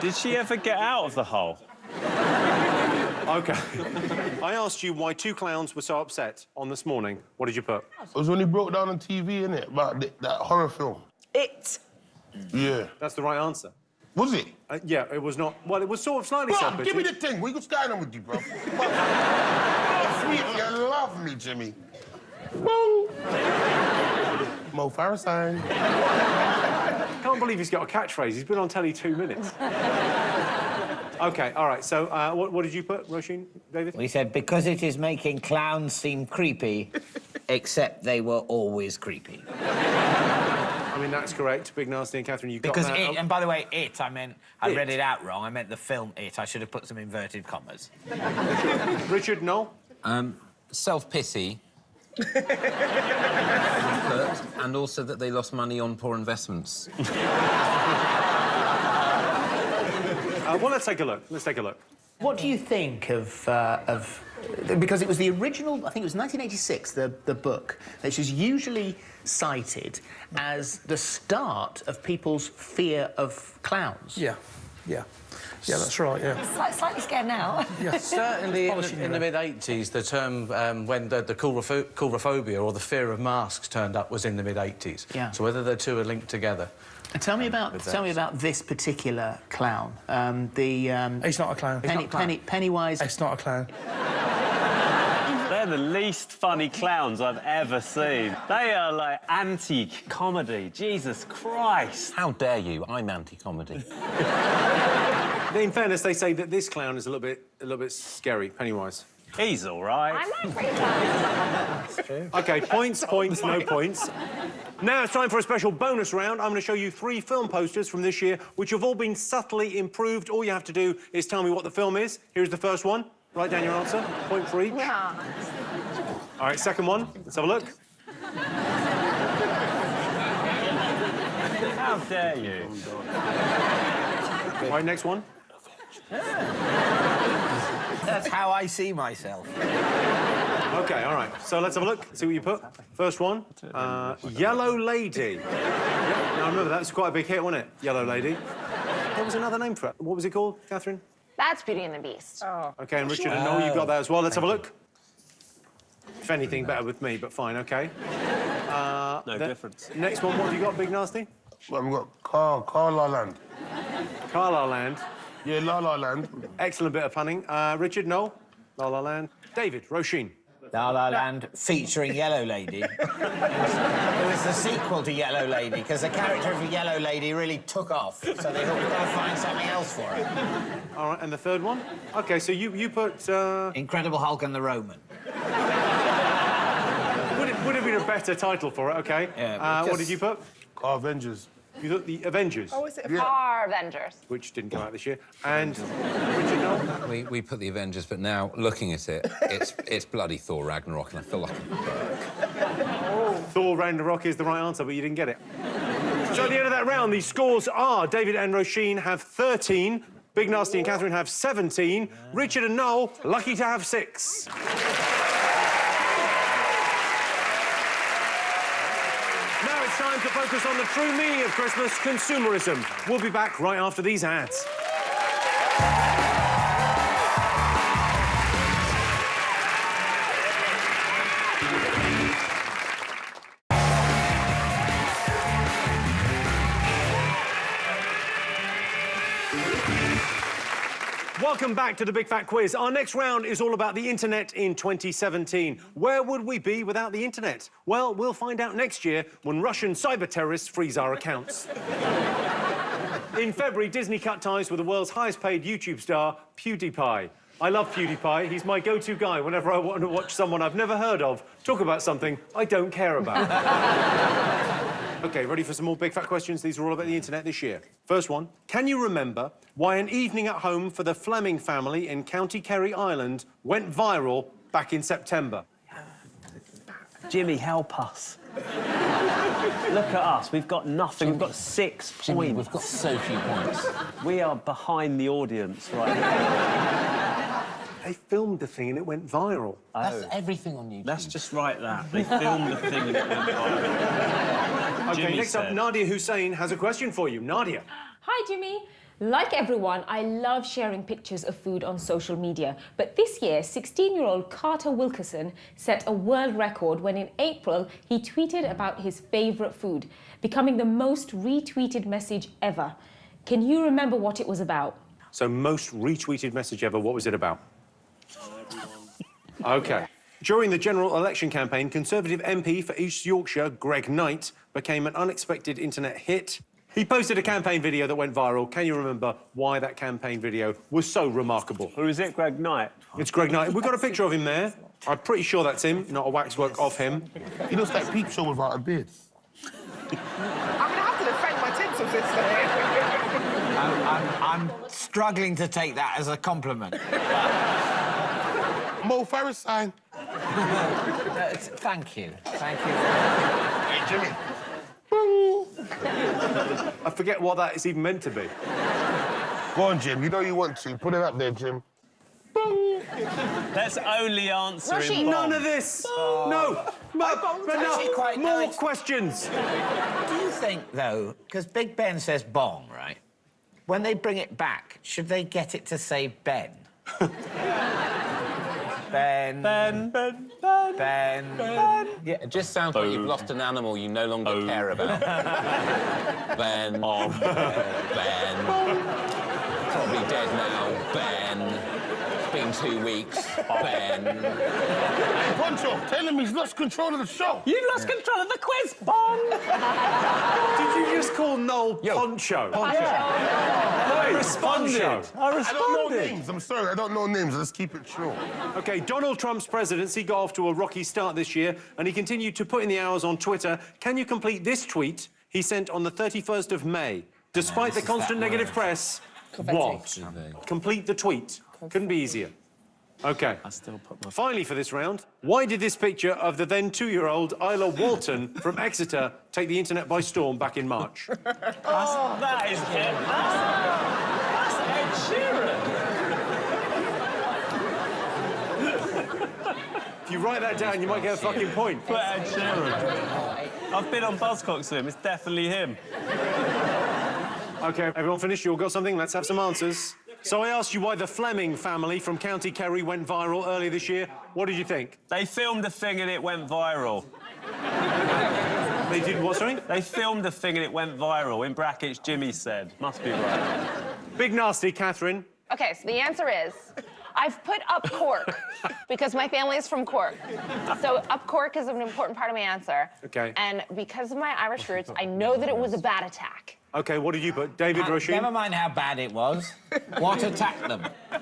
Did she ever get out of the hole? OK. I asked you why two clowns were so upset on This Morning. What did you put? It was when he broke down on TV, innit, about that horror film. It. Yeah. That's the right answer. Was it? Yeah, it was not. Well, it was sort of slightly Bro, selfish. give me the thing. What's going on with you, bro? Sweet, you love me, Jimmy. Boom. Mo Farah. Can't believe he's got a catchphrase. He's been on telly 2 minutes. OK, all right. So what did you put, Roisin, David? We said, because it is making clowns seem creepy, except they were always creepy. I mean, that's correct. Big Nasty and Catherine, you got that. Because and by the way, I read it out wrong. I meant the film It. I should have put some inverted commas. Richard, Noel? Self-pity. And also that they lost money on poor investments. Well, let's take a look. What do you think of because it was the original, I think it was 1986, the book, which is usually cited as the start of people's fear of clowns. Yeah, that's right, yeah. Slightly scared now. Yeah. Certainly in the mid-'80s, the term when the coulrophobia or the fear of masks turned up was in the mid-'80s. Yeah. So whether the two are linked together... Tell me about this particular clown. He's not a clown. Pennywise. It's not a clown. They're the least funny clowns I've ever seen. They are like anti-comedy. Jesus Christ. How dare you? I'm anti-comedy. In fairness, they say that this clown is a little bit scary, Pennywise. He's all right. I'm not afraid of him. OK, points, no points. Now it's time for a special bonus round. I'm going to show you 3 film posters from this year, which have all been subtly improved. All you have to do is tell me what the film is. Here's the first one. Write down your answer. Point for each. Yeah. All right, second one. Let's have a look. How dare you? Right, next one. That's how I see myself. OK, all right. So let's have a look. See what you put. First one. Yellow Lady. Yep. Now, remember, that's quite a big hit, wasn't it? Yellow Lady. There was another name for it. What was it called, Catherine? That's Beauty and the Beast. Oh. OK, and Richard and Noel, you got that as well. Let's have a look. If anything, better with me, but fine, OK. No difference. Next one, what have you got, Big Nasty? Well, we've got Car La Land. Car La Land. Yeah, La La Land. Excellent bit of punning. Richard, Noel? La La Land. David, Roisin? La La Land featuring Yellow Lady. It was the sequel to Yellow Lady, because the character of Yellow Lady really took off, so they thought we've got to find something else for her. All right, and the third one? OK, so you put... Incredible Hulk and the Roman. Would have been a better title for it, OK. Yeah, What did you put? Avengers. You thought the Avengers? Oh, is it? Our Avengers. Which didn't come out this year. And Richard Noel? We put the Avengers, but now, looking at it, it's bloody Thor Ragnarok, and I feel like a berg. Thor Ragnarok is the right answer, but you didn't get it. So at the end of that round, the scores are David and Roisin have 13, Big Nasty and Catherine have 17, Richard and Noel lucky to have 6. Now it's time to focus on the true meaning of Christmas, consumerism. We'll be back right after these ads. Welcome back to the Big Fat Quiz. Our next round is all about the internet in 2017. Where would we be without the internet? Well, we'll find out next year when Russian cyber terrorists freeze our accounts. In February, Disney cut ties with the world's highest-paid YouTube star, PewDiePie. I love PewDiePie. He's my go-to guy whenever I want to watch someone I've never heard of talk about something I don't care about. OK, ready for some more big fat questions? These are all about the internet this year. First one. Can you remember why an evening at home for the Fleming family in County Kerry, Ireland went viral back in September? Jimmy, help us. Look at us. We've got nothing. We've got 6 points. Jimmy, we've got so few points. We are behind the audience right now. They filmed the thing and it went viral. That's everything on YouTube. Let's just write that. They filmed the thing and it went viral. OK, next up, Nadia Hussein has a question for you. Nadia. Hi, Jimmy. Like everyone, I love sharing pictures of food on social media. But this year, 16-year-old Carter Wilkerson set a world record when in April he tweeted about his favourite food, becoming the most retweeted message ever. Can you remember what it was about? So, most retweeted message ever, what was it about? OK. During the general election campaign, Conservative MP for East Yorkshire, Greg Knight, became an unexpected internet hit. He posted a campaign video that went viral. Can you remember why that campaign video was so remarkable? Who is it, Greg Knight? It's Greg Knight. We've got a picture of him there. I'm pretty sure that's him, not a waxwork of him. He looks like Peep Show without a beard. I'm gonna have to defend my tinsel sister. I'm struggling to take that as a compliment. Mo Farah sign. Thank you. Thank you. Hey, Jimmy. I forget what that is even meant to be. Go on, Jim. You know you want to. Put it up there, Jim. Let's only answer in None of this. No. More questions. Do you think, though, because Big Ben says bong, right? When they bring it back, should they get it to say Ben? Ben. Ben. Ben. Ben. Ben. Ben. Yeah, it just sounds like you've lost an animal you no longer care about. Ben. Ben. Probably dead now. Ben. It's been 2 weeks. Ben. Hey, Poncho, tell him he's lost control of the show. You've lost control of the quiz, Bong! Did you just call Noel Poncho? Poncho. I responded. I don't know names. I'm sorry, I don't know names. Let's keep it short. OK, Donald Trump's presidency got off to a rocky start this year, and he continued to put in the hours on Twitter. Can you complete this tweet he sent on the 31st of May? Despite the constant negative press, what? Complete the tweet. Couldn't be easier. OK. I still put my... Finally, for this round, why did this picture of the then 2-year-old Isla Walton from Exeter take the internet by storm back in March? That is him. That's Ed Sheeran. If you write that down, you might get a fucking point. Put Ed Sheeran. I've been on Buzzcocks with him. It's definitely him. OK, everyone finished? You all got something? Let's have some answers. So I asked you why the Fleming family from County Kerry went viral earlier this year. What did you think? They filmed a thing and it went viral. They did what, sorry? They filmed a thing and it went viral. In brackets, Jimmy said. Must be right. Big Nasty, Catherine. OK, so the answer is, I've put up Cork because my family is from Cork. So up Cork is an important part of my answer. Okay. And because of my Irish roots, I know that it was a bat attack. OK, what did you put? David Roisin? Never mind how bad it was. What attacked them? A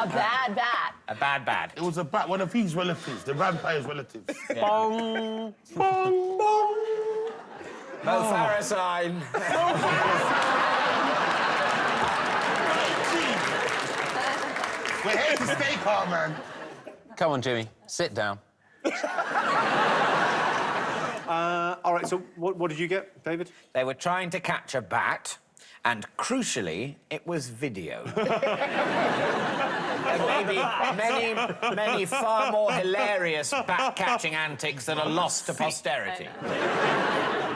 bad bat. A bad bat. It was a bat, one of his relatives, the vampire's relatives. Bong, bong, bong. No Pharisign. We're here to stay calm, man. Come on, Jimmy, sit down. All right, so what did you get, David? They were trying to catch a bat, and crucially, it was video. There may be many far more hilarious bat-catching antics that are lost to posterity.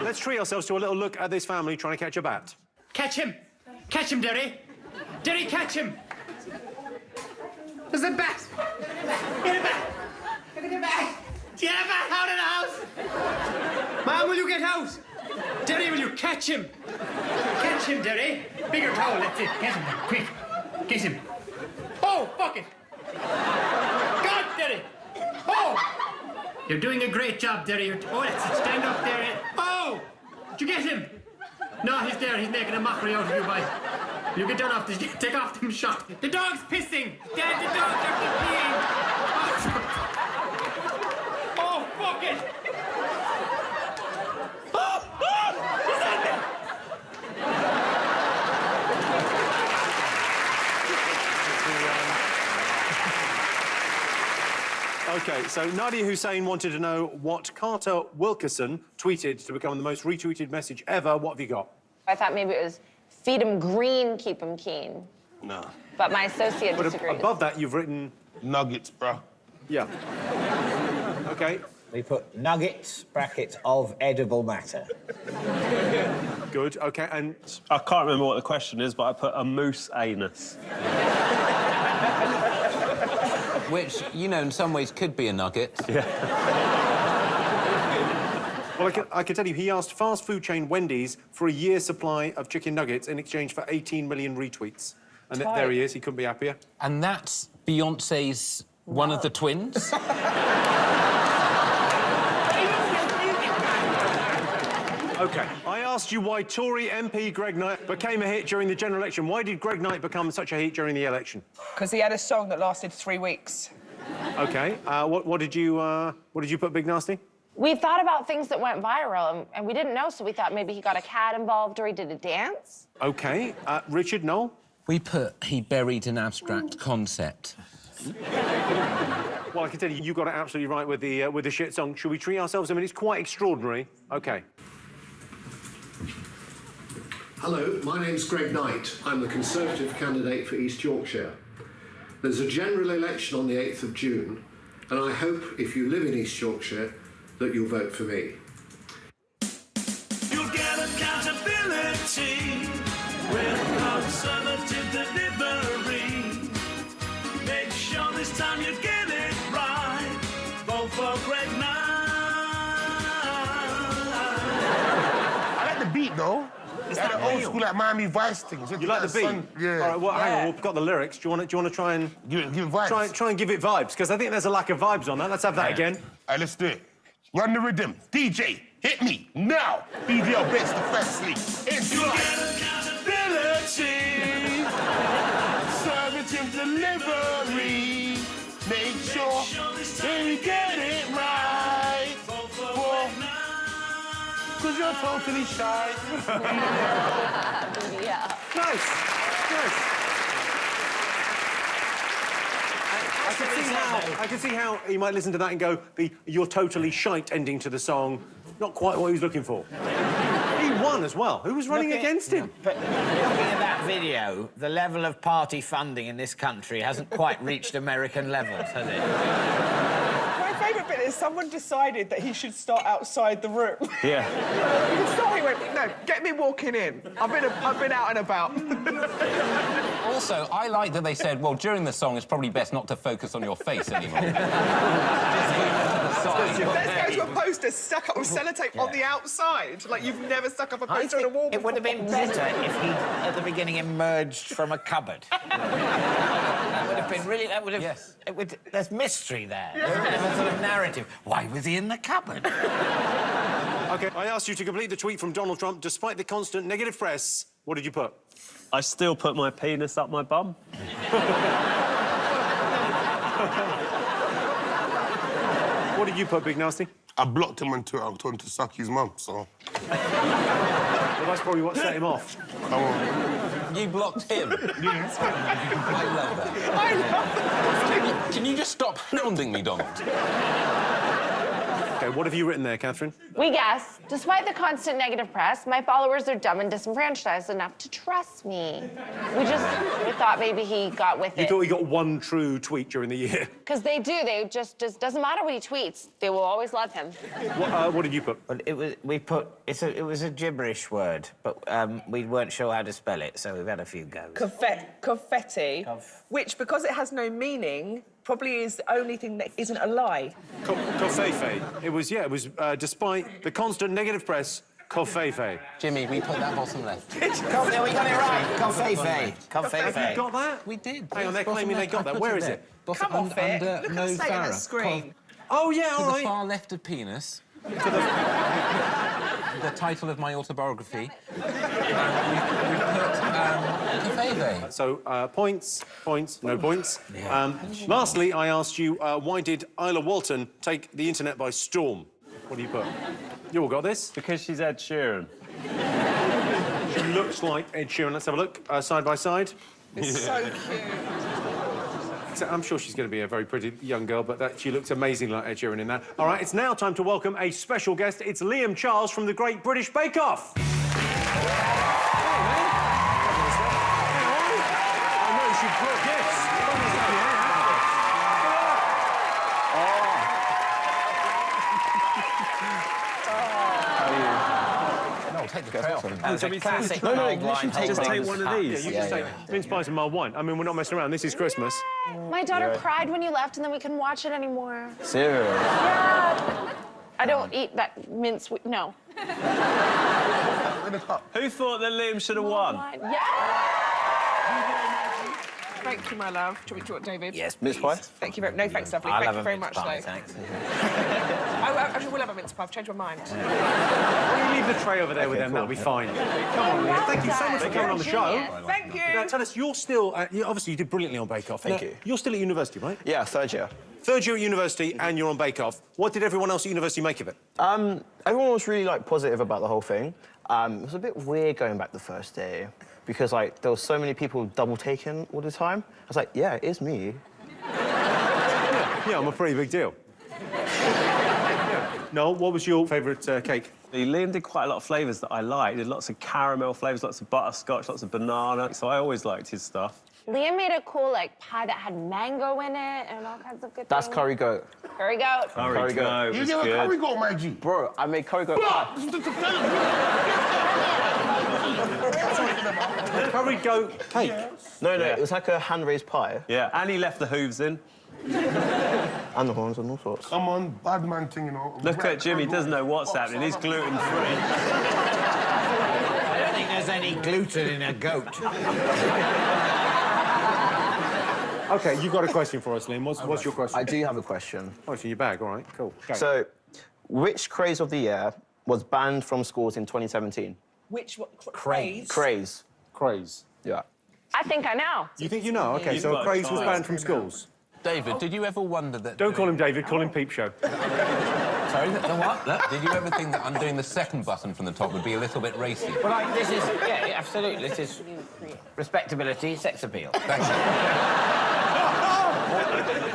Let's treat ourselves to a little look at this family trying to catch a bat. Catch him! Catch him, Derry! Derry, catch him! There's a bat! Get a bat! Get a bat! Get a bat out of the house! Mom, will you get out? Derry, will you catch him? Catch him, Derry. Bigger towel, that's it. Get him, quick. Get him. Oh, fuck it. God, Derry. Oh! You're doing a great job, Derry. Oh, that's it. Stand up, Derry. Oh! Did you get him? No, he's there. He's making a mockery out of you, boy. You get down off this. Take off them shot. The dog's pissing. Dad, the dog's after peeing. Oh, fuck it. Oh, oh! He's on there. OK, so Nadia Hussein wanted to know what Carter Wilkerson tweeted to become the most retweeted message ever. What have you got? I thought maybe it was feed 'em green, keep 'em keen. No. But my associate But disagrees. above that, you've written... Nuggets, bro. Yeah. OK. We put nuggets, brackets, of edible matter. Good, OK, and... I can't remember what the question is, but I put a moose anus. Which, you know, in some ways could be a nugget. Yeah. Well, I can tell you, he asked fast food chain Wendy's for a year's supply of chicken nuggets in exchange for 18 million retweets. And there he is, he couldn't be happier. And that's Beyonce's one of the twins? OK, I asked you why Tory MP Greg Knight became a hit during the general election. Why did Greg Knight become such a hit during the election? Because he had a song that lasted 3 weeks. OK, what did you put, Big Nasty? We thought about things that went viral, and we didn't know, so we thought maybe he got a cat involved or he did a dance. OK, Richard, Noel? We put he buried an abstract concept. Well, I can tell you, you got it absolutely right with the shit song. Should we treat ourselves? I mean, it's quite extraordinary. OK. Hello, my name's Greg Knight. I'm the Conservative candidate for East Yorkshire. There's a general election on the 8th of June, and I hope, if you live in East Yorkshire, that you'll vote for me. You'll get accountability with Conservative delivery. Make sure this time you get it right. Vote for Greg Knight. I like the beat, though. It's like old school, like Miami Vice things. You like the beat? Yeah. All right, well, hang on, we've got the lyrics. Do you want to try and... Give it vibes. Try and give it vibes, because I think there's a lack of vibes on that. Let's have that again. All right, let's do it. Run the rhythm. DJ, hit me now. BDL bits the firstly. It's You'll like get accountability. Conservative delivery. Make sure they get it right. Because you're totally shy. Yeah. Nice. I can see how you might listen to that and go, "You're totally shite" ending to the song. Not quite what he was looking for. He won as well. Who was running against him? But looking at that video, the level of party funding in this country hasn't quite reached American levels, has it? My favourite bit is someone decided that he should start outside the room. Yeah. He went, no, get me walking in. I've been out and about. Also, I like that they said, well, during the song, it's probably best not to focus on your face anymore. Let's go to a poster stuck up with sellotape on the outside. Like you've never stuck up a poster on a wall before. It would have been better if he, at the beginning, emerged from a cupboard. have been really... That would have... Yes. There's mystery there. There's a sort of narrative. Why was he in the cupboard? OK, I asked you to complete the tweet from Donald Trump. Despite the constant negative press, what did you put? I still put my penis up my bum. What did you put, Big Nasty? I blocked him on Twitter. I told him to suck his mum, so... Well, that's probably what set him off. Come on. You blocked him? Yes. I love that. I love that. Can you just stop hounding me, Donald? OK, what have you written there, Catherine? We guess, despite the constant negative press, my followers are dumb and disenfranchised enough to trust me. We thought maybe he got with it. You thought he got one true tweet during the year? Because they do. They just doesn't matter what he tweets. They will always love him. What did you put? Well, it was a gibberish word, but we weren't sure how to spell it, so we've had a few goes. Confetti, which, because it has no meaning, probably is the only thing that isn't a lie. Covfefe. It was despite the constant negative press, Covfefe. Jimmy, we put that bottom left. We got it right. Covfefe. Have you got that? We did. Hang on, they're claiming they got that. Where is it? Come off it. Look at the state on the screen. Oh, yeah, all To the right. far left of penis. The title of my autobiography. We put Covfefe. So, points, no points. Lastly, I asked you, why did Isla Walton take the internet by storm? What do you put? You all got this? Because she's Ed Sheeran. She looks like Ed Sheeran. Let's have a look, side by side. It's so cute. I'm sure she's going to be a very pretty young girl, but she looks amazing like Ed Sheeran in that. All right, it's now time to welcome a special guest. It's Liam Charles from the Great British Bake Off. I know she brought gifts. No, take the tray off. That's a classic No, mulled wine. just take one of these. Yeah, you just take mince pies and mulled wine. I mean, we're not messing around. This is Christmas. My daughter cried when you left, and then we couldn't watch it anymore. Serious? Yeah. I don't eat that mince. No. Who thought that Liam should have won? Yeah. Thank you, my love. Do you want David? Yes, Mince pie? Thank you very No, thanks, lovely. I'll Thank have you a very mince much, pie, though. thanks. I actually will have a mince pie. I've changed my mind. Well, you leave the tray over there with them. That'll be fine. Come on, Liam. Thank you so much for coming on the show. Thank you. Now, tell us, you're still... obviously, you did brilliantly on Bake Off. Thank you. You're still at university, right? Yeah, third year. Third year at university, and you're on Bake Off. What did everyone else at university make of it? Everyone was really positive about the whole thing. It was a bit weird going back the first day because there was so many people double taking all the time. I was like, yeah, it is me. Yeah, I'm a pretty big deal. Noel, what was your favourite cake? Liam did quite a lot of flavours that I liked. He did lots of caramel flavours, lots of butterscotch, lots of banana. So I always liked his stuff. Liam made a cool pie that had mango in it and all kinds of good That's things. curry goat. Curry goat. Curry goat You was never good. curry goat, my G. Bro, I made curry goat pie. Curry goat cake? No, it was like a hand-raised pie. Yeah, and he left the hooves in. And the horns and all sorts. Come on, bad man thing, you know. Look at Jimmy, he doesn't know what's happening. He's gluten-free. I don't think there's any gluten in a goat. OK, you got a question for us, Liam. What's your question? I do have a question. Oh, it's in your bag. All right, cool. Go. So, which craze of the year was banned from schools in 2017? Which one? Craze. Craze. Craze. Yeah. I think I know. You think you know? OK, You've so got craze was time. banned from schools. David, did you ever wonder that... Don't call him David, call him Peep Show. Sorry, the what? Did you ever think that undoing the second button from the top would be a little bit racy? Well, this is... Yeah, absolutely. This is respectability, sex appeal. Thank you.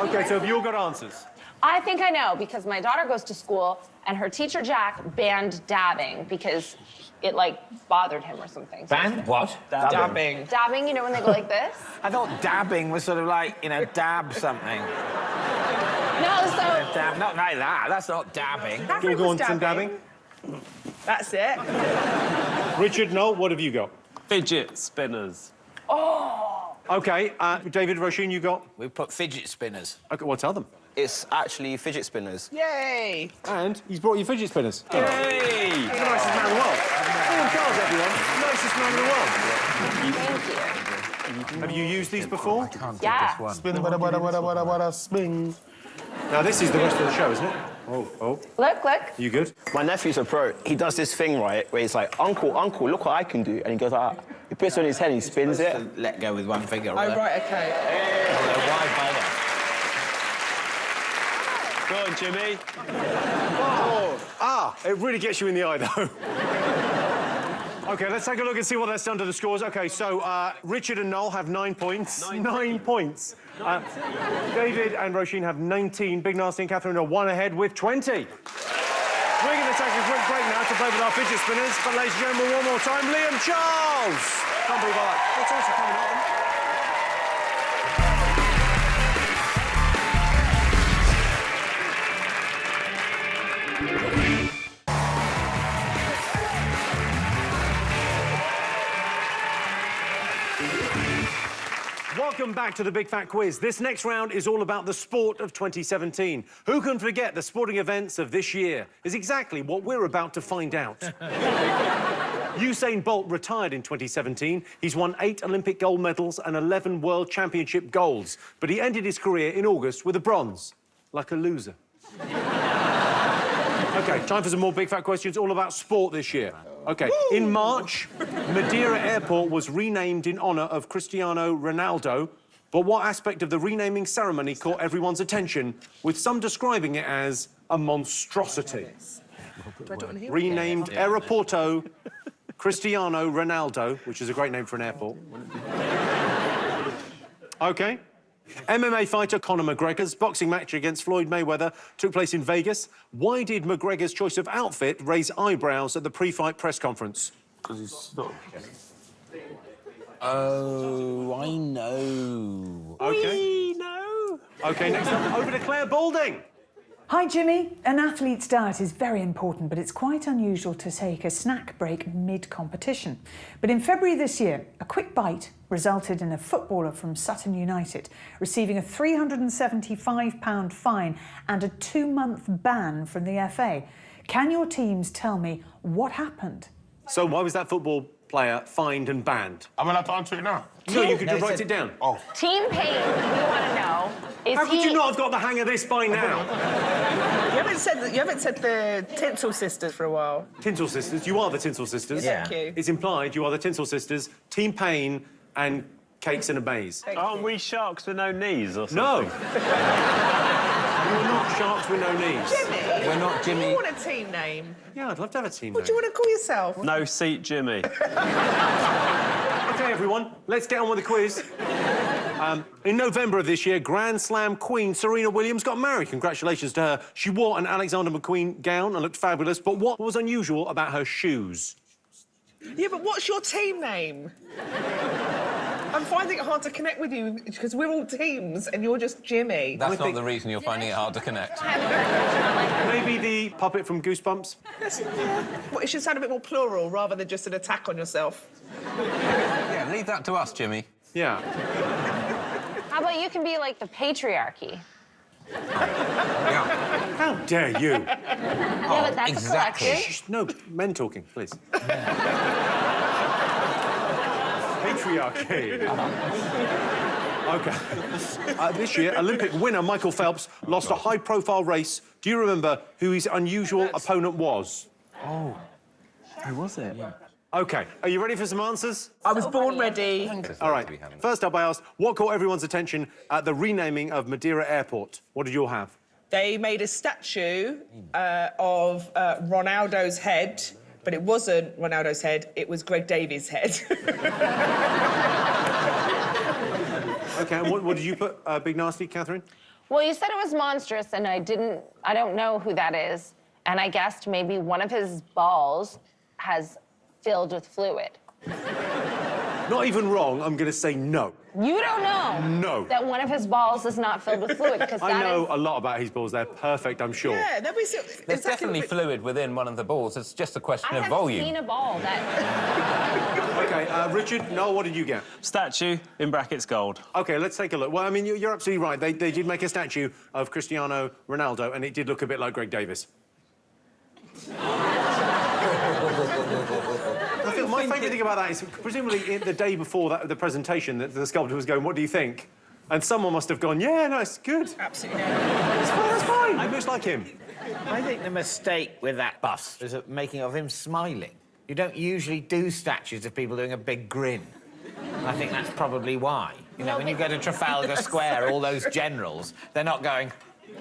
OK, so have you all got answers? I think I know because my daughter goes to school and her teacher Jack banned dabbing because it bothered him or something. Banned what? Dabbing. Dabbing, you know when they go like this? I thought dabbing was sort of dab something. No, so Dab, not like that. That's not dabbing. Do you go on some dabbing? That's it. Richard, Noel, what have you got? Fidget spinners. oh, OK, David, Roisin, you got? We put fidget spinners. OK, well, tell them. It's actually fidget spinners. Yay. And he's brought you fidget spinners. Hey! He's the nicest man in the world. Liam Charles, everyone. Nicest man in the world. thank you. Have you used these before? I can't Yeah. do this one. Spin, bada, bada, bada, bada, bada, spin. Now, this is the rest of the show, isn't it? Oh. Look. You good? My nephew's a pro. He does this thing, right, where he's like, Uncle, look what I can do. And he goes like, he puts it on his head and he spins it. Let go with one finger. Oh, right, OK. Go on, Jimmy. It really gets you in the eye, though. OK, let's take a look and see what that's done to the scores. OK, so Richard and Noel have 9 points. 9 points. David and Roisin have 19. Big Nasty and Catherine are 1 ahead with 20. We're going to take a quick break now to play with our fidget spinners. But, ladies and gentlemen, one more time, Liam Charles. Can't believe that. What's also coming on? Welcome back to the Big Fat Quiz. This next round is all about the sport of 2017. Who can forget the sporting events of this year is exactly what we're about to find out. Usain Bolt retired in 2017. He's won 8 Olympic gold medals and 11 World Championship golds. But he ended his career in August with a bronze, like a loser. OK, time for some more Big Fat questions all about sport this year. OK, in March, Madeira Airport was renamed in honour of Cristiano Ronaldo. But what aspect of the renaming ceremony caught everyone's attention, with some describing it as a monstrosity? Renamed Aeroporto Cristiano Ronaldo, which is a great name for an airport. OK. MMA fighter Conor McGregor's boxing match against Floyd Mayweather took place in Vegas. Why did McGregor's choice of outfit raise eyebrows at the pre-fight press conference? Because he's not. Oh, I know. OK. We know. OK, next up, over to Claire Balding. Hi, Jimmy. An athlete's diet is very important, but it's quite unusual to take a snack break mid-competition. But in February this year, a quick bite resulted in a footballer from Sutton United receiving a £375 fine and a 2-month ban from the FA. Can your teams tell me what happened? So why was that football player fined and banned? I'm allowed to answer it now. No, you could just write it down. Oh. Team Payne, we want to know, is How could you not have got the hang of this by now? You haven't said the Tinsel Sisters for a while. Tinsel Sisters, you are the Tinsel Sisters. Yeah. Thank you. It's implied you are the Tinsel Sisters, Team Payne and Cakes in a Maze. Aren't we sharks with no knees or something? No. You're not sharks with no knees. Jimmy! We're not Jimmy. You want a team name? Yeah, I'd love to have a team What do you want to call yourself? No seat, Jimmy. OK, everyone, let's get on with the quiz. In November of this year, Grand Slam queen Serena Williams got married. Congratulations to her. She wore an Alexander McQueen gown and looked fabulous, but what was unusual about her shoes? Yeah, but what's your team name? I'm finding it hard to connect with you because we're all teams and you're just Jimmy. That's not the reason you're finding it hard to connect. Maybe the puppet from Goosebumps? Well, it should sound a bit more plural rather than just an attack on yourself. Yeah, leave that to us, Jimmy. Yeah. How about you can be like the patriarchy? Yeah. How dare you? Yeah, but that's exactly. a collective. Shh, no, men talking, please. Patriarchy. OK. This year, Olympic winner Michael Phelps lost a high-profile race. Do you remember who his unusual opponent was? Oh. Who was it? Yeah. OK. Are you ready for some answers? I was born ready. All right. First up, I asked, what caught everyone's attention at the renaming of Madeira Airport? What did you all have? They made a statue of Ronaldo's head, but it wasn't Ronaldo's head, it was Greg Davies' head. OK, and what did you put, Big Nasty, Catherine? Well, you said it was monstrous, and I don't know who that is. And I guessed maybe one of his balls has filled with fluid. Not even wrong, I'm going to say no. You don't know No. that one of his balls is not filled with fluid, because I know a lot about his balls. They're perfect, I'm sure. Yeah, There's definitely fluid within one of the balls. It's just a question I of have volume. seen a ball that... OK, Richard, Noel, what did you get? Statue, in brackets, gold. OK, let's take a look. Well, I mean, you're absolutely right. They did make a statue of Cristiano Ronaldo, and it did look a bit like Greg Davies. I feel my favourite thing about that is presumably the day before the presentation, the sculptor was going, "What do you think?" And someone must have gone, "Yeah, no, it's good. Absolutely. That's fine. It looks like him." I think the mistake with that bust is making of him smiling. You don't usually do statues of people doing a big grin. I think that's probably why. You know, when you go to Trafalgar Square, all those generals, they're not going...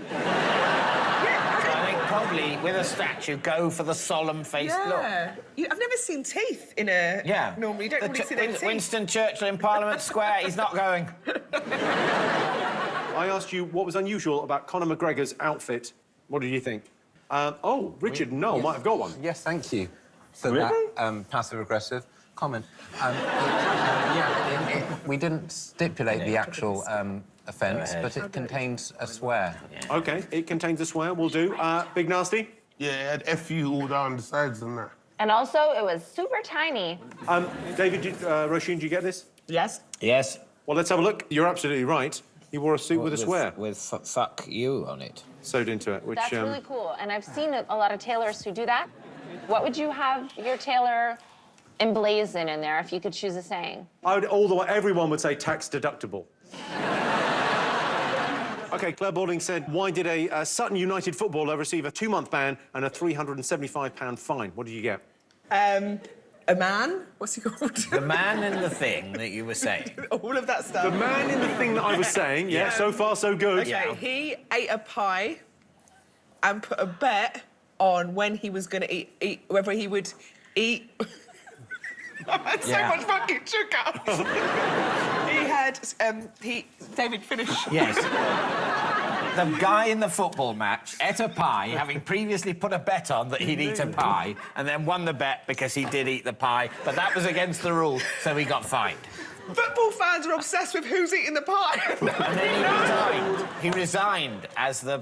So I think probably with a statue, go for the solemn-faced look. I've never seen teeth in a... Yeah. Normally, you don't really see their teeth. Winston Churchill in Parliament Square, he's not going. I asked you what was unusual about Conor McGregor's outfit. What did you think? Oh, Richard Noel might have got one. Yes, thank you for Really? that passive-aggressive comment. We didn't stipulate the actual offence, but it contains a swear. OK, it contains a swear, will do. Big Nasty? Yeah, it had FU all down the sides and that. And also, it was super tiny. David, Roisin, did you get this? Yes. Yes. Well, let's have a look. You're absolutely right. He wore a suit with a swear. With fuck you on it. Sewed into it, which... That's really cool. And I've seen a lot of tailors who do that. What would you have your tailor emblazon in there if you could choose a saying? Everyone would say tax deductible. OK, Claire Balding said, why did a Sutton United footballer receive a 2-month ban and a £375 fine? What did you get? A man? What's he called? The man in the thing that you were saying. All of that stuff. The man in the thing that I was saying, yeah, so far so good. OK, he ate a pie and put a bet on when he was going to eat, whether he would eat... I had so much fucking sugar. David, finish. Yes. The guy in the football match ate a pie, having previously put a bet on that he'd eat a pie, and then won the bet because he did eat the pie, but that was against the rules, so he got fined. Football fans are obsessed with who's eating the pie. And then he resigned. He resigned as the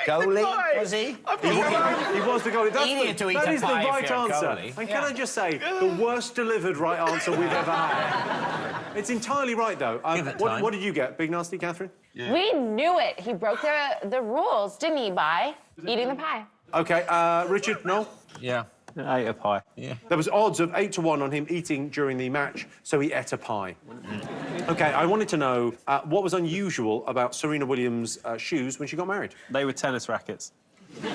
goalie, was he? He was the goalie. Easier to eat That a is the pie if right you're a answer. goalie. And can I just say, the worst delivered right answer we've ever had. It's entirely right, though. What did you get, Big Nasty, Catherine? We knew it. He broke the rules, didn't he, by eating the pie? OK, Richard, no? Yeah. I ate a pie. Yeah. There was odds of 8 to 1 on him eating during the match, so he ate a pie. OK, I wanted to know what was unusual about Serena Williams' shoes when she got married. They were tennis rackets. You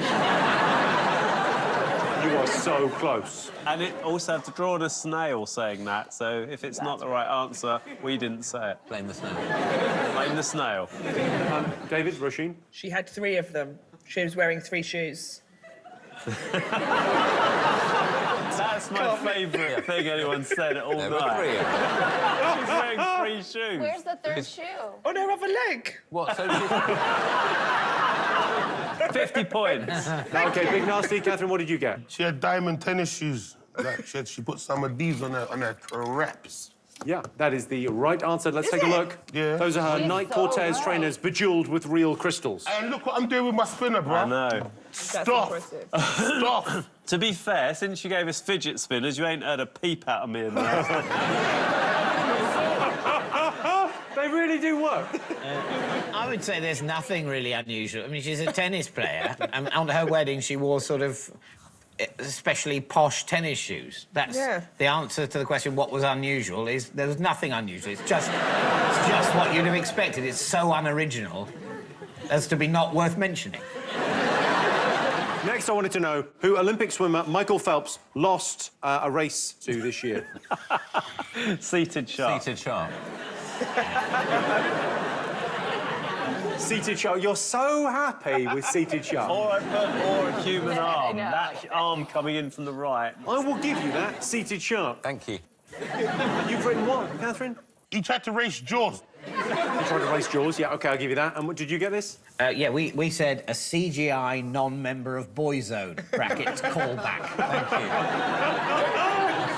are so close. And it also had to draw on a snail saying that, so if it's not the right answer, we didn't say it. Blame the snail. Blame the snail. David, Roisin? She had 3 of them. She was wearing 3 shoes. That's my favourite thing anyone's said all night. She's wearing 3 shoes. Where's the third shoe? On her other leg. What? So 50 points. OK, Big Nasty, Catherine, what did you get? She had diamond tennis shoes. Like, she put some of these on her wraps. Yeah, that is the right answer. Let's take a look. Yeah. Those are her Nike Cortez trainers bejeweled with real crystals. And look what I'm doing with my spinner, bro. I know. Stop. Stop. To be fair, since you gave us fidget spinners, you ain't heard a peep out of me in there. They really do work. I would say there's nothing really unusual. I mean, she's a tennis player, and on her wedding she wore sort of especially posh tennis shoes. That's the answer to the question, what was unusual, is there was nothing unusual. It's just what you'd have expected. It's so unoriginal as to be not worth mentioning. Next, I wanted to know who Olympic swimmer Michael Phelps lost a race to this year. Seated shark. Seated shark. Seated shark. You're so happy with seated shark. Or a human arm. That arm coming in from the right. I will give you that, seated shark. Thank you. You've written what, Catherine? He tried to race Jaws. He tried to race Jaws, yeah, OK, I'll give you that. And did you get this? Yeah, we said a CGI non-member of Boyzone, brackets, callback. Thank you.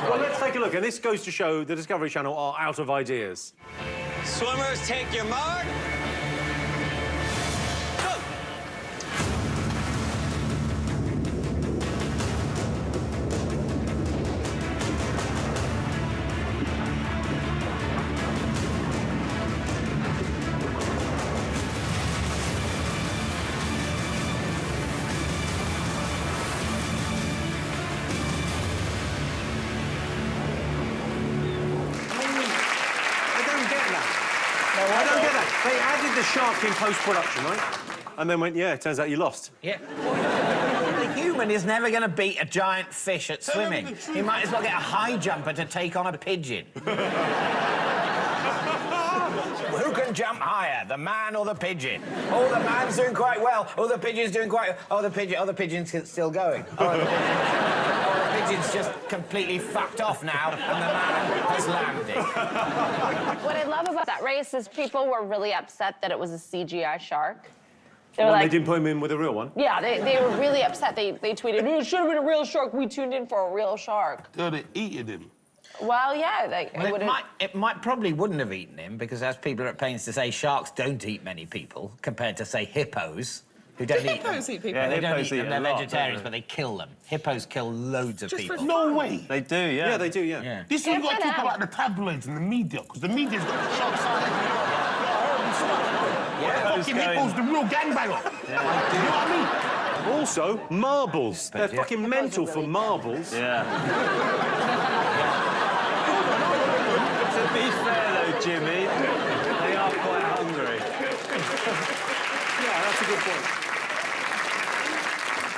Well, let's take a look. And this goes to show the Discovery Channel are out of ideas. Swimmers, take your mark. They added the shark in post-production, right? And then went, yeah, it turns out you lost. Yeah. The human is never going to beat a giant fish at swimming. He might as well get a high jumper to take on a pigeon. Who can jump higher, the man or the pigeon? Oh, the man's doing quite well. Oh, the pigeon's doing quite... Oh, the pigeon's still going. Oh, the pigeon's just completely fucked off now, and the man has landed. What I love about that race is people were really upset that it was a CGI shark. They were Well, like, they didn't put him in with a real one. yeah, they were really upset. They tweeted, it should have been a real shark. We tuned in for a real shark. They eaten him. Well, yeah, It probably wouldn't have eaten him because, as people are at pains to say, sharks don't eat many people compared to, say, hippos, who don't eat them. Hippos eat people. Yeah, they don't hippos eat them. eat They're a lot, vegetarians, don't but they kill them. Hippos kill loads of people. No way. They do, yeah. Yeah, they do, yeah. This is what you got to talk about the tabloids and the media, because the media's got the shark side. Yeah. Fucking hippos, the real gangbanger. You know what I mean? Also, marbles. They're fucking mental for marbles. Yeah. To be fair, though, Jimmy, they are quite hungry. Yeah, that's a good point.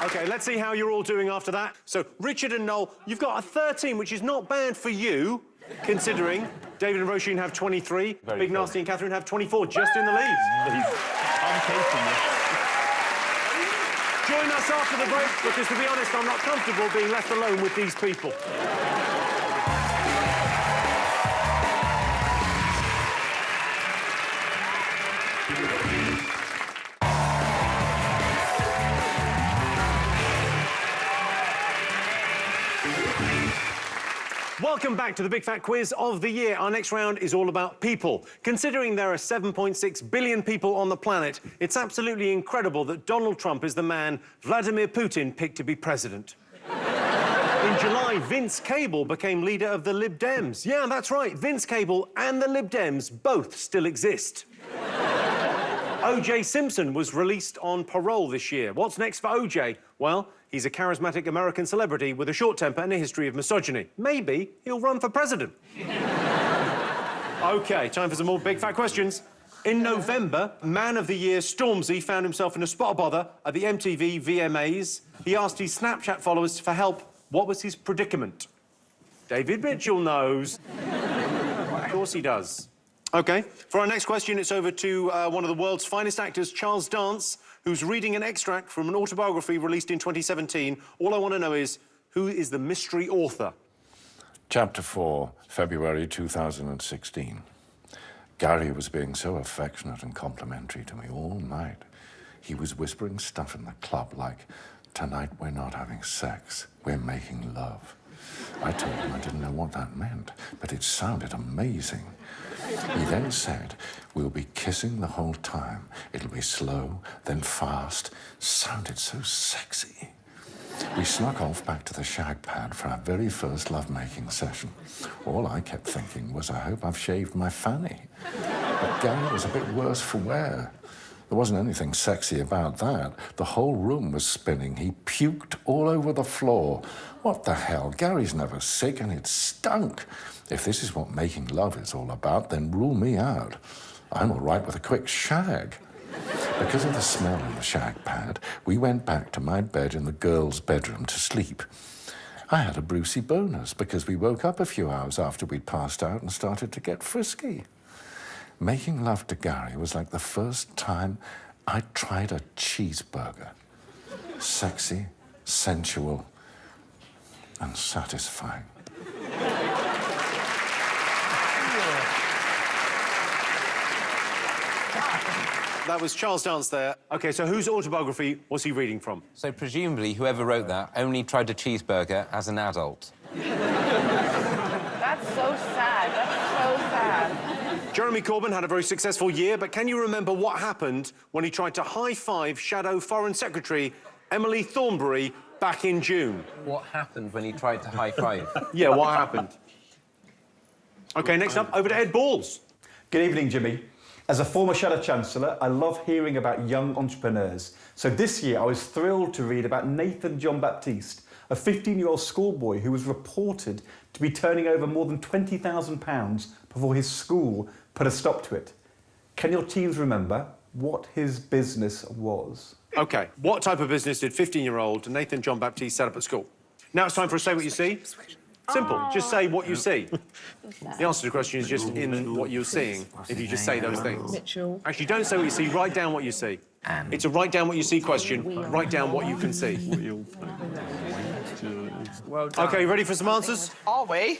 OK, let's see how you're all doing after that. So, Richard and Noel, you've got a 13, which is not bad for you, considering David and Roisin have 23, Big Nasty and Catherine have 24, just in the lead. I'm keeping it. Join us after the break, because, to be honest, I'm not comfortable being left alone with these people. Welcome back to the Big Fat Quiz of the year. Our next round is all about people. Considering there are 7.6 billion people on the planet, it's absolutely incredible that Donald Trump is the man Vladimir Putin picked to be president. In July, Vince Cable became leader of the Lib Dems. Yeah, that's right, Vince Cable and the Lib Dems both still exist. O.J. Simpson was released on parole this year. What's next for O.J.? Well, he's a charismatic American celebrity with a short temper and a history of misogyny. Maybe he'll run for president. OK, time for some more big fat questions. In November, Man of the Year Stormzy found himself in a spot of bother at the MTV VMAs. He asked his Snapchat followers for help. What was his predicament? David Mitchell knows. Of course he does. OK, for our next question, it's over to one of the world's finest actors, Charles Dance, who's reading an extract from an autobiography released in 2017. All I want to know is, who is the mystery author? Chapter 4, February 2016. Gary was being so affectionate and complimentary to me all night. He was whispering stuff in the club like, "Tonight we're not having sex, we're making love." I told him I didn't know what that meant, but it sounded amazing. He then said, "We'll be kissing the whole time. It'll be slow, then fast." Sounded so sexy. We snuck off back to the shag pad for our very first lovemaking session. All I kept thinking was, I hope I've shaved my fanny. But Gary was a bit worse for wear. There wasn't anything sexy about that. The whole room was spinning. He puked all over the floor. What the hell? Gary's never sick, and it stunk. If this is what making love is all about, then rule me out. I'm all right with a quick shag. Because of the smell in the shag pad, we went back to my bed in the girls' bedroom to sleep. I had a Brucey bonus because we woke up a few hours after we'd passed out and started to get frisky. Making love to Gary was like the first time I tried a cheeseburger. Sexy, sensual, and satisfying. That was Charles Dance there. OK, so whose autobiography was he reading from? So presumably whoever wrote that only tried a cheeseburger as an adult. That's so sad. That's so sad. Jeremy Corbyn had a very successful year, but can you remember what happened when he tried to high-five Shadow Foreign Secretary Emily Thornberry back in June? What happened when he tried to high-five? Yeah, what happened? OK, next up, over to Ed Balls. Good evening, Jimmy. As a former Shadow Chancellor, I love hearing about young entrepreneurs. So this year, I was thrilled to read about Nathan John Baptiste, a 15-year-old schoolboy who was reported to be turning over more than £20,000 before his school put a stop to it. Can your teams remember what his business was? OK, what type of business did 15-year-old Nathan John Baptiste set up at school? Now it's time for a Say What You See. Simple, just say what you see. The answer to the question is just in what you're seeing, if you just say those things. Mitchell. Actually, don't say what you see, write down what you see. It's a write down what you see question, write down what you can see. Well done. OK, ready for some answers? Are we?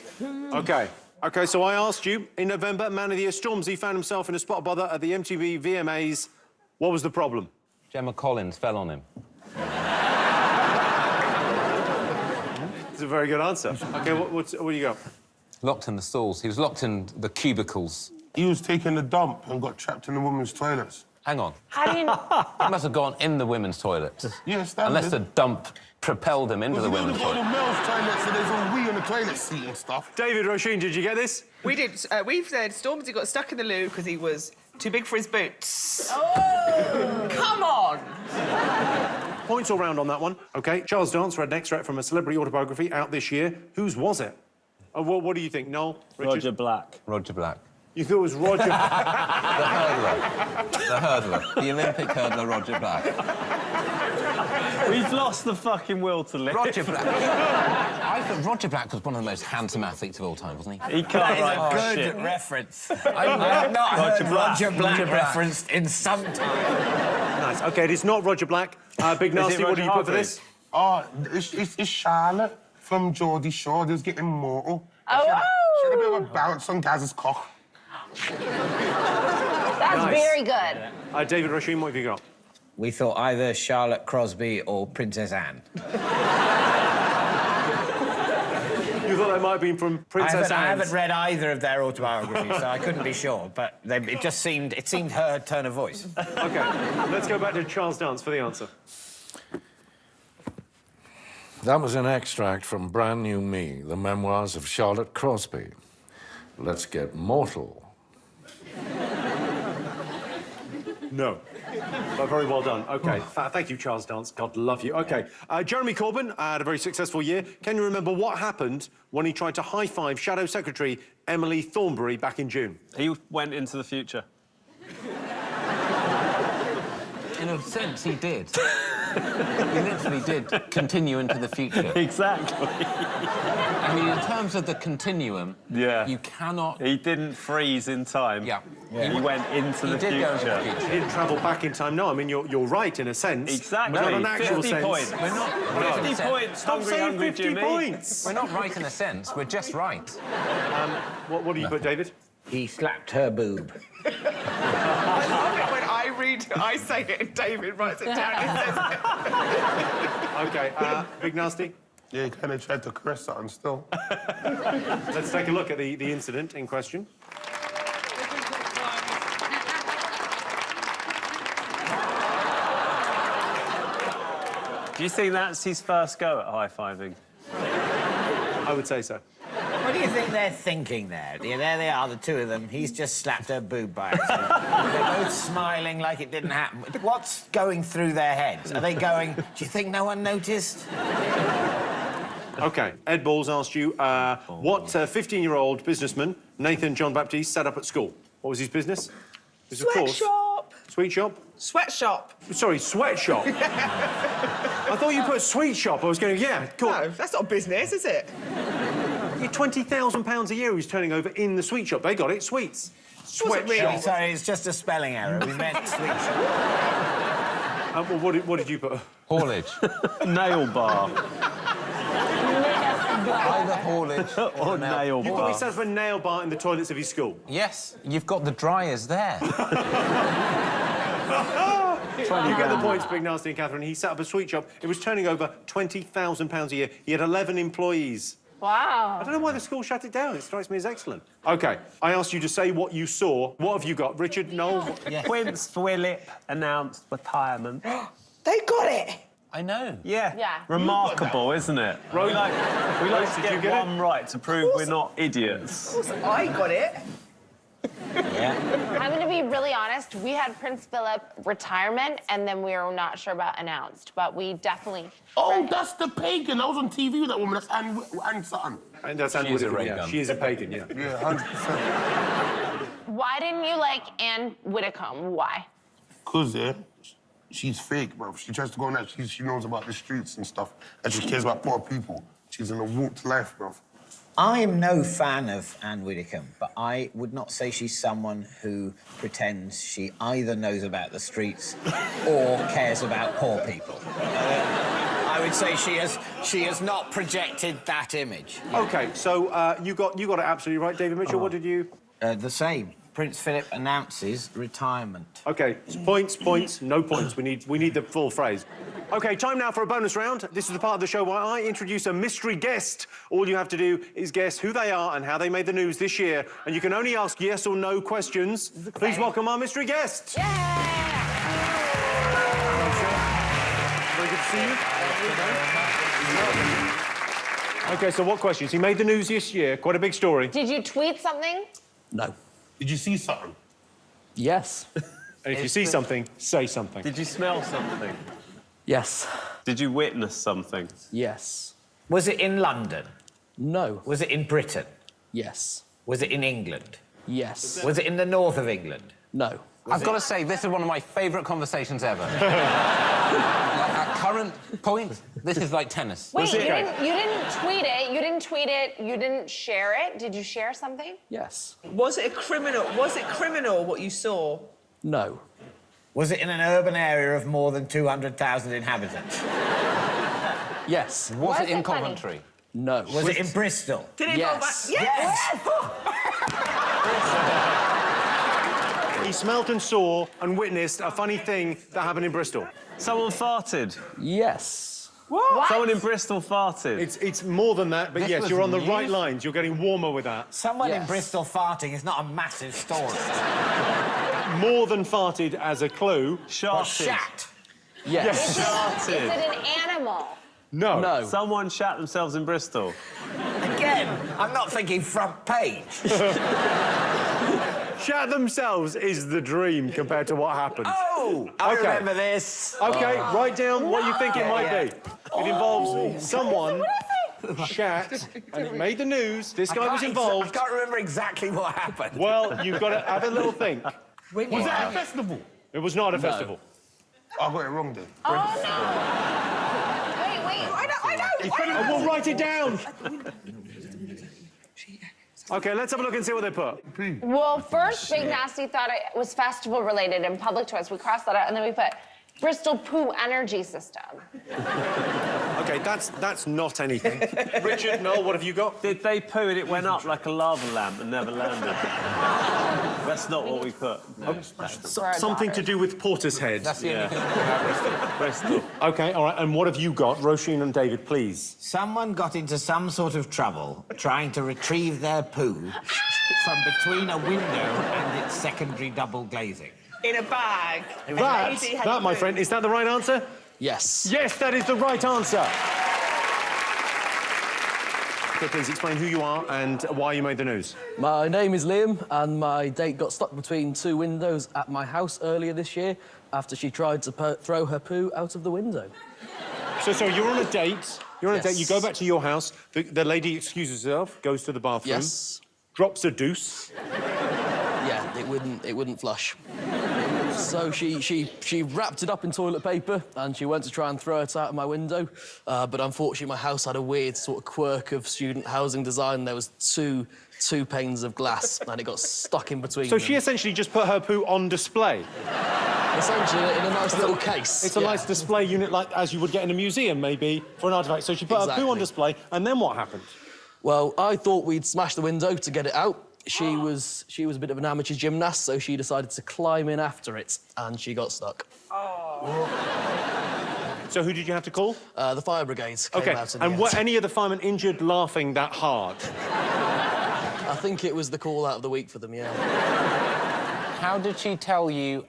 OK, so I asked you, in November, Man of the Year Stormzy found himself in a spot of bother at the MTV VMAs. What was the problem? Gemma Collins fell on him. It's a very good answer. OK, what do you got? Locked in the stalls. He was locked in the cubicles. He was taking a dump and got trapped in the women's toilets. Hang on. How do you know? He must have gone in the women's toilet. Yes, unless the dump propelled him into the women's toilet. toilet. The men's toilet, so there's all wee on the toilet seat and stuff. David Roisin, did you get this? We did. We've said Stormzy got stuck in the loo because he was too big for his boots. Oh! Come on! Points all round on that one. OK, Charles Dance read an extract from a celebrity autobiography out this year. Whose was it? What do you think, Noel? Richard? Roger Black. Roger Black. You thought it was Roger... The hurdler. The Olympic hurdler, Roger Black. We've lost the fucking will to live. Roger Black. I thought Roger Black was one of the most handsome athletes of all time, wasn't he? He can't write That is a good shit. reference. I've not heard Roger Black referenced in some time. Nice. OK, it is not Roger Black. Big Nasty, what do you put for this? Oh, it's Charlotte from Geordie Shore. They was getting mortal. Oh! She had a bit of a bounce on Gaz's cock. That's Nice. very good. David Roisin, what have you got? We thought either Charlotte Crosby or Princess Anne. You thought that might have been from Princess I Anne's? haven't read either of their autobiographies, so I couldn't be sure. But it seemed her turn of voice. OK, let's go back to Charles Dance for the answer. That was an extract from Brand New Me, the memoirs of Charlotte Crosby. Let's get mortal. No. But very well done. OK, thank you, Charles Dance. God love you. OK, Jeremy Corbyn had a very successful year. Can you remember what happened when he tried to high-five Shadow Secretary Emily Thornberry back in June? He went into the future. In a sense, he did. He literally did continue into the future. Exactly. I mean, in terms of the continuum, you cannot... He didn't freeze in time. Yeah. He went into the did future. go into the future. He didn't travel back in time. No, I mean, you're right in a sense. Exactly. But not an actual 50 sense. points. We're not... 50 points. Stop Hungry, saying hungry 50 Jimmy. points. We're not right in a sense, we're just right. What do you put, David? He slapped her boob. I love it when I say it and David writes it down and says it. OK, Big Nasty? Yeah, he kind of tried to caress something still. Let's take a look at the incident in question. Do you think that's his first go at high-fiving? I would say so. What do you think they're thinking there? Yeah, there they are, the two of them. He's just slapped her boob by accident. They're both smiling like it didn't happen. What's going through their heads? Are they going, do you think no one noticed? OK, Ed Balls asked you what 15-year-old businessman Nathan John Baptiste set up at school. What was his business? It was, of course, Sweatshop. Sweet shop? Sweatshop. Sorry, sweatshop. I thought you put sweet shop. I was going, yeah, cool. No, that's not a business, is it? £20,000 a year he was turning over in the sweet shop. They got it, sweets. Wasn't really, Sweatshop. sorry, it's just a spelling error. We meant sweet shop. Well, what did you put? Haulage. Nail bar. Either haulage or nail You bar. got me set up a nail bar in the toilets of his school. Yes, you've got the dryers there. You get the points, Big Nasty and Catherine. He set up a sweet shop. It was turning over £20,000 a year. He had 11 employees. Wow. I don't know why the school shut it down. It strikes me as excellent. OK, I asked you to say what you saw. What have you got? Richard, Noel? Prince Philip announced retirement. They got it. I know. Yeah. Yeah. Remarkable, isn't it? We like to did you get get one right to prove we're not idiots. Of course, I got it. I'm going to be really honest. We had Prince Philip retirement, and then we were not sure about announced, but we definitely... Oh, that's the pagan. I was on TV with that woman. That's Anne Sutton. And that's Anne She is a Widdecombe, ray yeah. gun. She is a pagan, yeah. Yeah, 100%. Why didn't you like Anne Widdecombe? Why? Because, she's fake, bro. She tries to go on that. She knows about the streets and stuff, and she cares about poor people. She's in a walked life, bro. I am no fan of Anne Widdecombe, but I would not say she's someone who pretends she either knows about the streets or cares about poor people. I would say she has not projected that image. OK, so you got it absolutely right, David Mitchell. What did you... The same. Prince Philip announces retirement. OK, points, no points. We need the full phrase. OK, time now for a bonus round. This is the part of the show where I introduce a mystery guest. All you have to do is guess who they are and how they made the news this year. And you can only ask yes or no questions. Please welcome our mystery guest. Yeah! Very good to see you. OK, so what questions? He made the news this year. Quite a big story. Did you tweet something? No. Did you see something? Yes. And if you see something, say something. Did you smell something? Yes. Did you witness something? Yes. Was it in London? No. Was it in Britain? Yes. Was it in England? Yes. Was it in the north of England? No. I've got to say, this is one of my favourite conversations ever. At current point, this is like tennis. Wait, you didn't tweet it, you didn't tweet it, you didn't share it. Did you share something? Yes. Was it criminal what you saw? No. Was it in an urban area of more than 200,000 inhabitants? Yes. Was it in Coventry? No. Was it in Bristol? Did it involve Yes. Yes! He smelt and saw and witnessed a funny thing that happened in Bristol. Someone farted. Yes. What? Someone in Bristol farted. It's more than that, but This yes, was you're on the news? right lines. You're getting warmer with that. Someone in Yes. Bristol farting is not a massive story. More than farted as a clue. Sharted. Shat. Yes. Is Sharted. it an animal? No. No. Someone shat themselves in Bristol. Again, I'm not thinking front page. Shat themselves is the dream compared to what happened. Oh! I Okay. remember this. OK, write down what you think it might Yeah. be. It involves someone shat, and it made the news. This guy was I involved. can't remember exactly what happened. Well, you've got to have a little think. Was it at a festival? It was not a festival. I got it wrong then. Oh, no. Wait. Oh, we'll write it down. OK, let's have a look and see what they put. Well, first, Big Nasty thought it was festival related and public toys. We crossed that out, and then we put Bristol Poo Energy System. OK, that's not anything. Richard, Noel, what have you got? Did they poo and it went up like a lava lamp and never landed? That's not what we put. Something to do with Portishead. That's the only thing about Bristol. Bristol. OK, all right, and what have you got? Roisin and David, please. Someone got into some sort of trouble trying to retrieve their poo from between a window and its secondary double glazing. In a bag. That, my friend, is that the right answer? Yes. Yes, that is the right answer. So please explain who you are and why you made the news. My name is Liam, and my date got stuck between two windows at my house earlier this year after she tried to throw her poo out of the window. So you're on a date. You're on a date. You go back to your house. The lady excuses herself, goes to the bathroom. Yes. Drops a deuce. Yeah, it wouldn't flush. So she wrapped it up in toilet paper and she went to try and throw it out of my window. But unfortunately, my house had a weird sort of quirk of student housing design. There was two panes of glass and it got stuck in between So them. she essentially just put her poo on display. Essentially, in a nice little case. It's a nice display unit, like as you would get in a museum, maybe, for an artifact. So she put her poo on display, and then what happened? Well, I thought we'd smash the window to get it out. She was a bit of an amateur gymnast, so she decided to climb in after it, and she got stuck. So who did you have to call? The fire brigades came out in the and end. were any of the firemen injured laughing that hard? I think it was the call out of the week for them, yeah. How did she tell you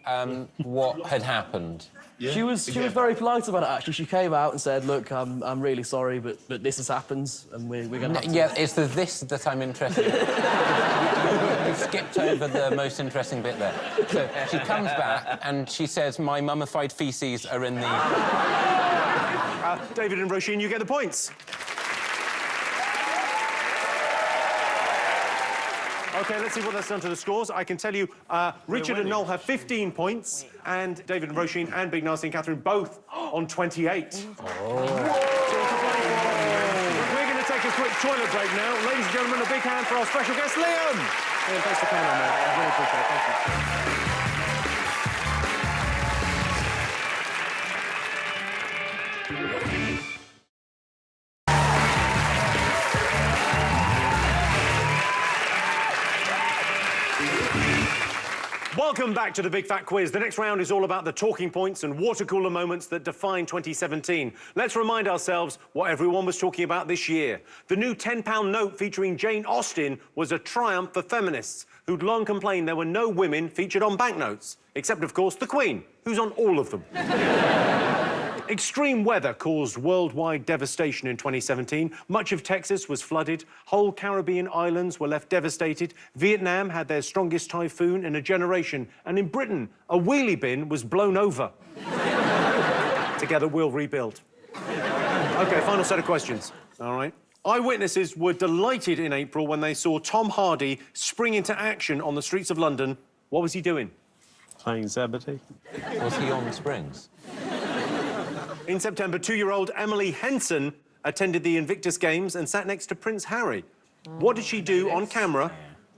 what had happened? Yeah. She was very polite about it, actually. She came out and said, look, I'm really sorry, but this has happened, and we're going to have to... Yeah, it's the this that I'm interested in. You've skipped over the most interesting bit there. So she comes back and she says, my mummified faeces are in the... David and Roisin, you get the points. OK, let's see what that's done to the scores. I can tell you, Richard and Noel have 15 points, and David and Roisin and Big Nasty and Catherine both on 28. We're going to take a quick toilet break now. Ladies and gentlemen, a big hand for our special guest, Liam. Liam, thanks for coming on, mate. I really appreciate it. Thank you. Welcome back to the Big Fat Quiz. The next round is all about the talking points and water cooler moments that define 2017. Let's remind ourselves what everyone was talking about this year. The new £10 note featuring Jane Austen was a triumph for feminists who'd long complained there were no women featured on banknotes. Except, of course, the Queen, who's on all of them. Extreme weather caused worldwide devastation in 2017. Much of Texas was flooded. Whole Caribbean islands were left devastated. Vietnam had their strongest typhoon in a generation. And in Britain, a wheelie bin was blown over. Together, we'll rebuild. OK, final set of questions. All right. Eyewitnesses were delighted in April when they saw Tom Hardy spring into action on the streets of London. What was he doing? Playing Zebedee. Was he on springs? In September, 2-year-old Emily Henson attended the Invictus Games and sat next to Prince Harry. What did she do on camera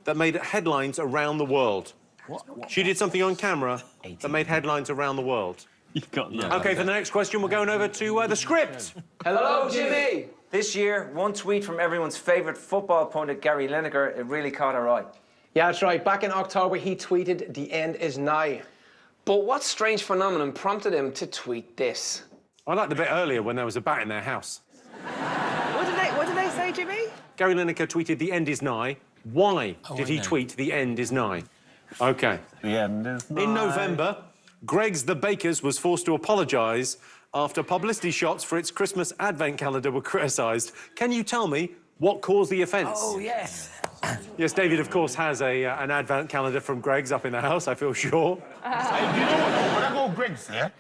that made headlines around the world? She did something on camera that made headlines around the world. You've got no. OK, for the next question, we're going over to the script. Hello, Jimmy! This year, one tweet from everyone's favourite football pundit, Gary Lineker, it really caught our eye. Yeah, that's right. Back in October, he tweeted, "The end is nigh." But what strange phenomenon prompted him to tweet this? I liked the bit earlier when there was a bat in their house. What did they say, Jimmy? Gary Lineker tweeted, "The end is nigh." Why did he tweet, "The end is nigh"? OK. The end is nigh. In November, Greggs the Bakers was forced to apologise after publicity shots for its Christmas advent calendar were criticised. Can you tell me what caused the offence? Oh, yes. Yes, David, of course, has an advent calendar from Greggs up in the house, I feel sure. Hey, you know what, though? When I go Greggs, yeah,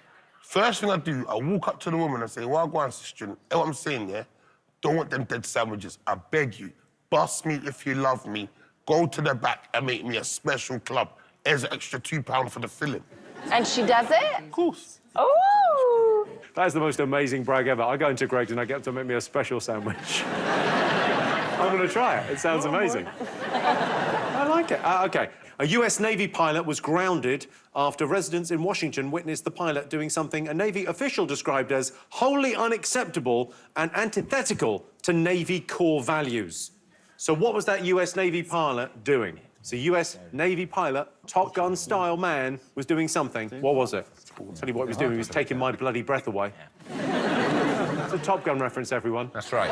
first thing I do, I walk up to the woman and say, "Well, go on, sister." You know what I'm saying, yeah? Don't want them dead sandwiches. I beg you. Bust me if you love me. Go to the back and make me a special club. Here's an extra £2 for the filling. And she does it? Of course. Oh! That's the most amazing brag ever. I go into Greggs and I get them to make me a special sandwich. I'm going to try it. It sounds amazing. I like it. OK. A US Navy pilot was grounded after residents in Washington witnessed the pilot doing something a Navy official described as wholly unacceptable and antithetical to Navy core values. So what was that US Navy pilot doing? So US Navy pilot, Top Gun-style man, was doing something. What was it? I'll tell you what he was doing. He was taking my bloody breath away. It's a Top Gun reference, everyone. That's right.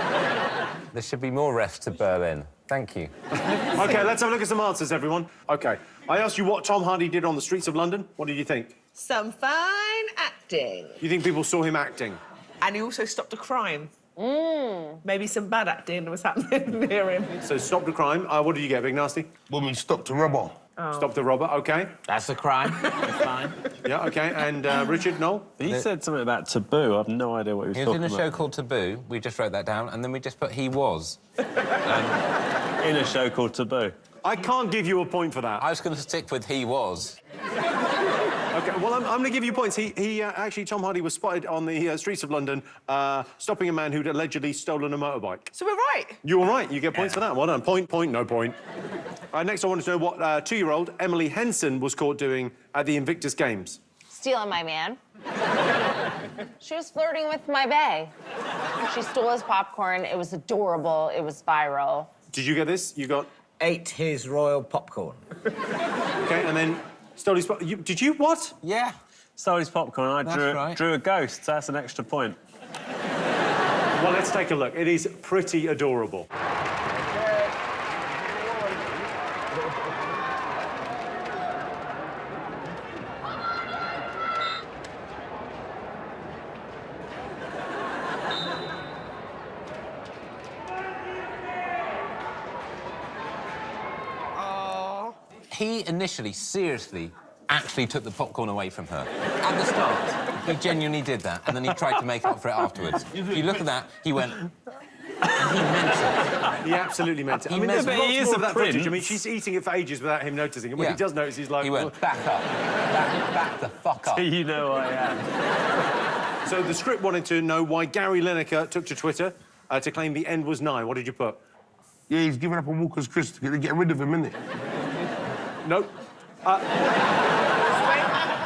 There should be more refs to Berlin. Thank you. OK, let's have a look at some answers, everyone. OK, I asked you what Tom Hardy did on the streets of London. What did you think? Some fine acting. You think people saw him acting? And he also stopped a crime. Maybe some bad acting was happening near him. So stopped a crime. What did you get, Big Nasty? Woman stopped a robber. Oh. Stopped a robber, OK. That's a crime. That's fine. Yeah, OK. And Richard, Noel? He said something about taboo. I have no idea what he was He was talking in a about. show called Taboo. We just wrote that down, and then we just put he was. In a show called Taboo. I can't give you a point for that. I was going to stick with he was. OK, well, I'm going to give you points. Actually, Tom Hardy was spotted on the streets of London stopping a man who'd allegedly stolen a motorbike. So we're right. You were right. You get points for that. Well done. Point, no point. Next, I wanted to know what 2-year-old Emily Henson was caught doing at the Invictus Games. Stealing my man. She was flirting with my bae. She stole his popcorn. It was adorable. It was viral. Did you get this? You got... Ate his royal popcorn. OK, and then stole his... Did you what? Yeah. Stole his popcorn. I That's drew a ghost, so that's an extra point. Well, let's take a look. It is pretty adorable. He initially, seriously, actually took the popcorn away from her. At the start, he genuinely did that, and then he tried to make up for it afterwards. If you look at that, he went... He absolutely meant it. I He mean, meant there's it. lots He is more a of that footage. I prince. mean, she's eating it for ages without him noticing. And when Yeah. he does notice, he's like... He went, back up. Back the fuck up. You know I am. So the script wanted to know why Gary Lineker took to Twitter to claim the end was nigh. What did you put? Yeah, he's giving up on Walker's Chris to get rid of him, innit? Nope. When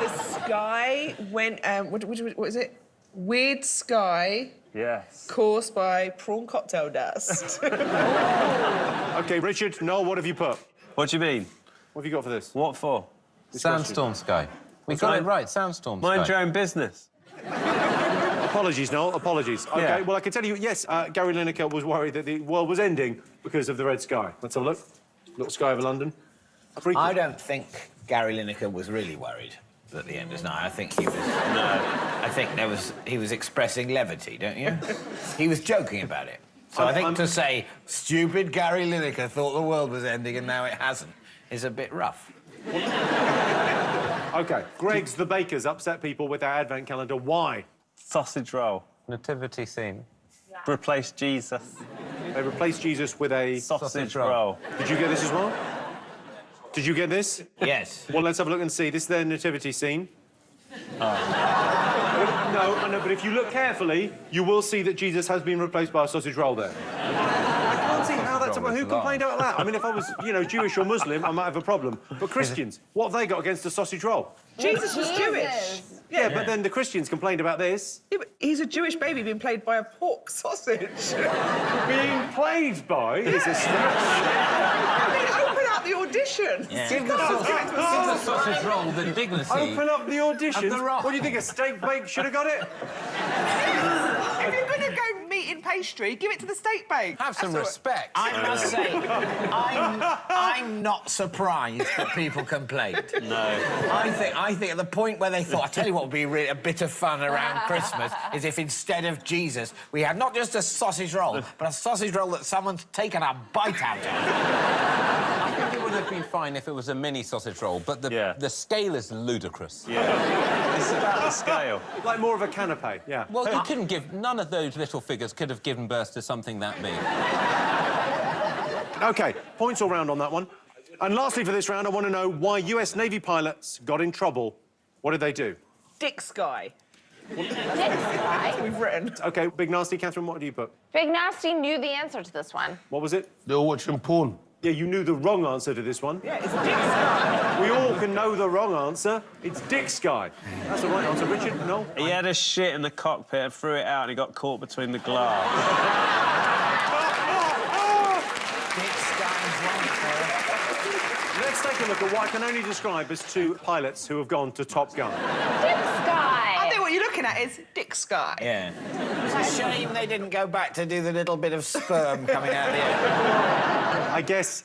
the sky went, what is it? Weird sky Yes. caused by prawn cocktail dust. OK, Richard, Noel, what have you put? What do you mean? What have you got for this? What for? Sandstorm sky. We got it right, sandstorm sky. Mind your own business. Apologies, Noel, apologies. OK, Yeah. well, I can tell you, yes, Gary Lineker was worried that the world was ending because of the red sky. Let's have a look. Little sky over London. I don't think Gary Lineker was really worried that the end was nigh. I think he was... No. I think he was expressing levity, don't you? He was joking about it. So I think to say, stupid Gary Lineker thought the world was ending and now it hasn't, is a bit rough. OK, Greg's The Bakers upset people with their advent calendar. Why? Sausage roll. Nativity scene. Replace Jesus. They replaced Jesus with a... Sausage roll. Did you get this as well? Did you get this? Yes. Well, let's have a look and see. This is their nativity scene. No, but if you look carefully, you will see that Jesus has been replaced by a sausage roll there. I can't see how that's... Who complained about that? I mean, if I was, Jewish or Muslim, I might have a problem. But Christians, what have they got against a sausage roll? Jesus was Jewish. Yeah, but then the Christians complained about this. Yeah, but he's a Jewish baby being played by a pork sausage. Being played by is a stretch. I mean, open up the audition. Yeah. Give the sausage roll the dignity. Open up the audition. Of the Rock. What do you think, a steak bake should have got it? If you're going to go meat in pastry, give it to the steak bake. Have some respect. I must say, I'm not surprised that people complained. No. I think at the point where they thought, I tell you what would be really a bit of fun around Christmas is if instead of Jesus we had not just a sausage roll, but a sausage roll that someone's taken a bite out of. I think it would have been fine if it was a mini sausage roll, but the scale is ludicrous. Yeah. It's about the scale. Like more of a canapé, yeah. Well, you couldn't give... None of those little figures could have given birth to something that big. OK, points all round on that one. And lastly for this round, I want to know why US Navy pilots got in trouble. What did they do? Dick Sky. Dick Sky? We've written. OK, Big Nasty, Catherine, what do you put? Big Nasty knew the answer to this one. What was it? They were watching porn. Yeah, you knew the wrong answer to this one. Yeah, it's Dick Sky. We all can know the wrong answer. It's Dick Sky. That's the right answer. Richard, no? He had a shit in the cockpit and threw it out and he got caught between the glass. Let's take a look at what I can only describe as two pilots who have gone to Top Gun. Dick Sky! I think what you're looking at is Dick Sky. Yeah. It's a shame they didn't go back to do the little bit of sperm coming out the end. I guess,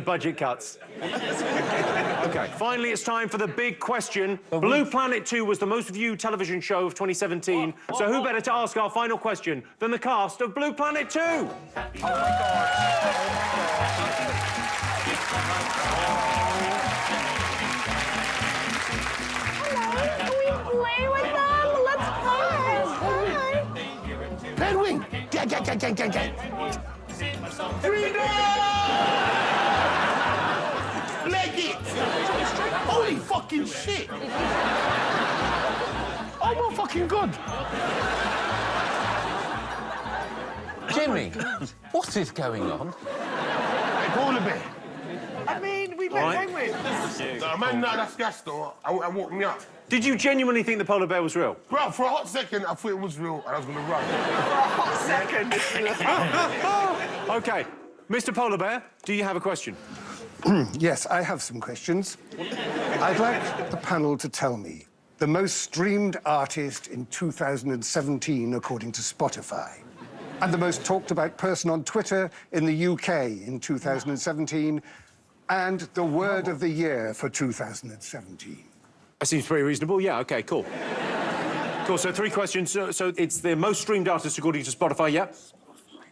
budget cuts. OK, finally, it's time for the big question. Blue Planet 2 was the most viewed television show of 2017, so who better to ask our final question than the cast of Blue Planet 2? Oh, my God. Play with them? Let's play. Penguin! Gang. Freedom! Leg it! Holy fucking shit! Oh my fucking God! Jimmy, what is going on? Polar bear. I mean, we met penguins. No, man, no, that's gas though. I woke me up. Did you genuinely think the polar bear was real? Bro, for a hot second, I thought it was real and I was gonna run. For a hot second. OK, Mr. Polar Bear, do you have a question? Yes, I have some questions. I'd like the panel to tell me the most streamed artist in 2017, according to Spotify, and the most talked about person on Twitter in the UK in 2017, and the word of the year for 2017. That seems pretty reasonable. Yeah, OK, cool. Cool, so 3 questions. So it's the most streamed artist according to Spotify, yeah?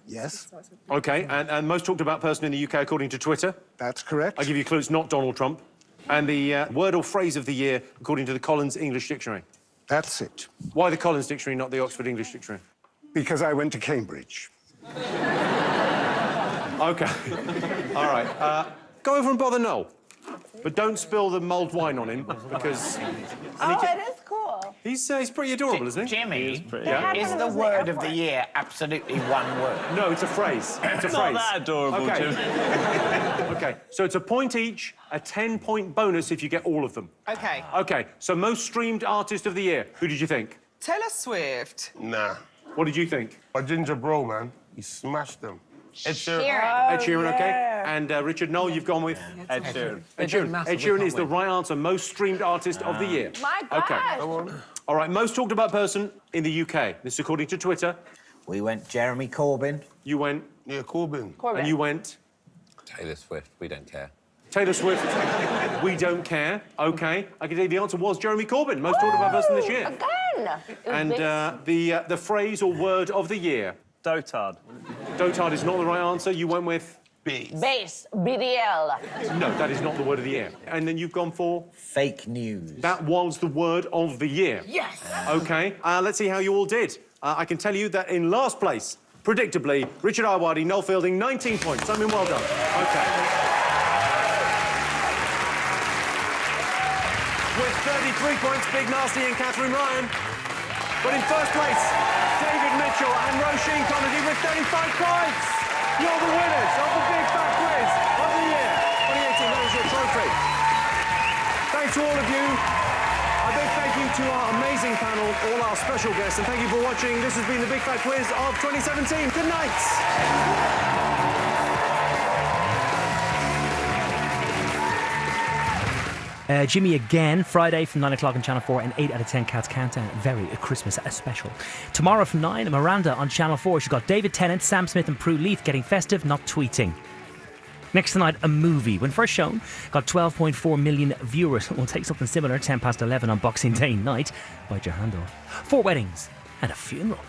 Yes. OK, and most talked about person in the UK according to Twitter? That's correct. I'll give you a clue, it's not Donald Trump. And the word or phrase of the year according to the Collins English Dictionary? That's it. Why the Collins Dictionary, not the Oxford English Dictionary? Because I went to Cambridge. OK. All right. Go over and bother Noel. But don't spill the mulled wine on him, because... It is cool. He's pretty adorable, isn't he? Jimmy, Yeah. is the word of the year absolutely one word? No, it's a phrase. It's a phrase. Not that adorable, Jimmy. OK, so it's a point each, a 10-point bonus if you get all of them. Okay. OK, so most streamed artist of the year. Who did you think? Taylor Swift. Nah. What did you think? My ginger bro, man. He smashed them. Ed Sheeran. Ed Sheeran, OK. And Richard, Noel, you've gone with? Ed Sheeran. Ed Sheeran. Ed Sheeran is the right answer. Most streamed artist of the year. My gosh. OK. All right, most talked about person in the UK. This is according to Twitter. We went Jeremy Corbyn. You went? Yeah, Corbyn. And you went? Taylor Swift, we don't care. Taylor Swift, we don't care. OK. I can tell you the answer was Jeremy Corbyn, most talked about person this year. Again. And the phrase or word of the year? Dotard. Dotard is not the right answer. You went with? Base. BDL. No, that is not the word of the year. And then you've gone for? Fake news. That was the word of the year. Yes. OK, let's see how you all did. I can tell you that in last place, predictably, Richard Iwadi, Noel Fielding, 19 points. I mean, well done. OK. With 33 points, Big Nasty and Catherine Ryan. But in first place, David Mitchell and Roisin Kennedy with 35 points. You're the winners of the Big Fat Quiz of the year 2018. That was your trophy. Thanks to all of you. A big thank you to our amazing panel, all our special guests, and thank you for watching. This has been the Big Fat Quiz of 2017. Good night. Jimmy again, Friday from 9 o'clock on Channel 4 and 8 out of 10 Cats Countdown. Very Christmas special. Tomorrow from 9, Miranda on Channel 4. She's got David Tennant, Sam Smith and Prue Leith getting festive, not tweeting. Next tonight, a movie. When first shown, got 12.4 million viewers. We'll take something similar, 10 past 11 on Boxing Day night by Jahandor. 4 weddings and a funeral.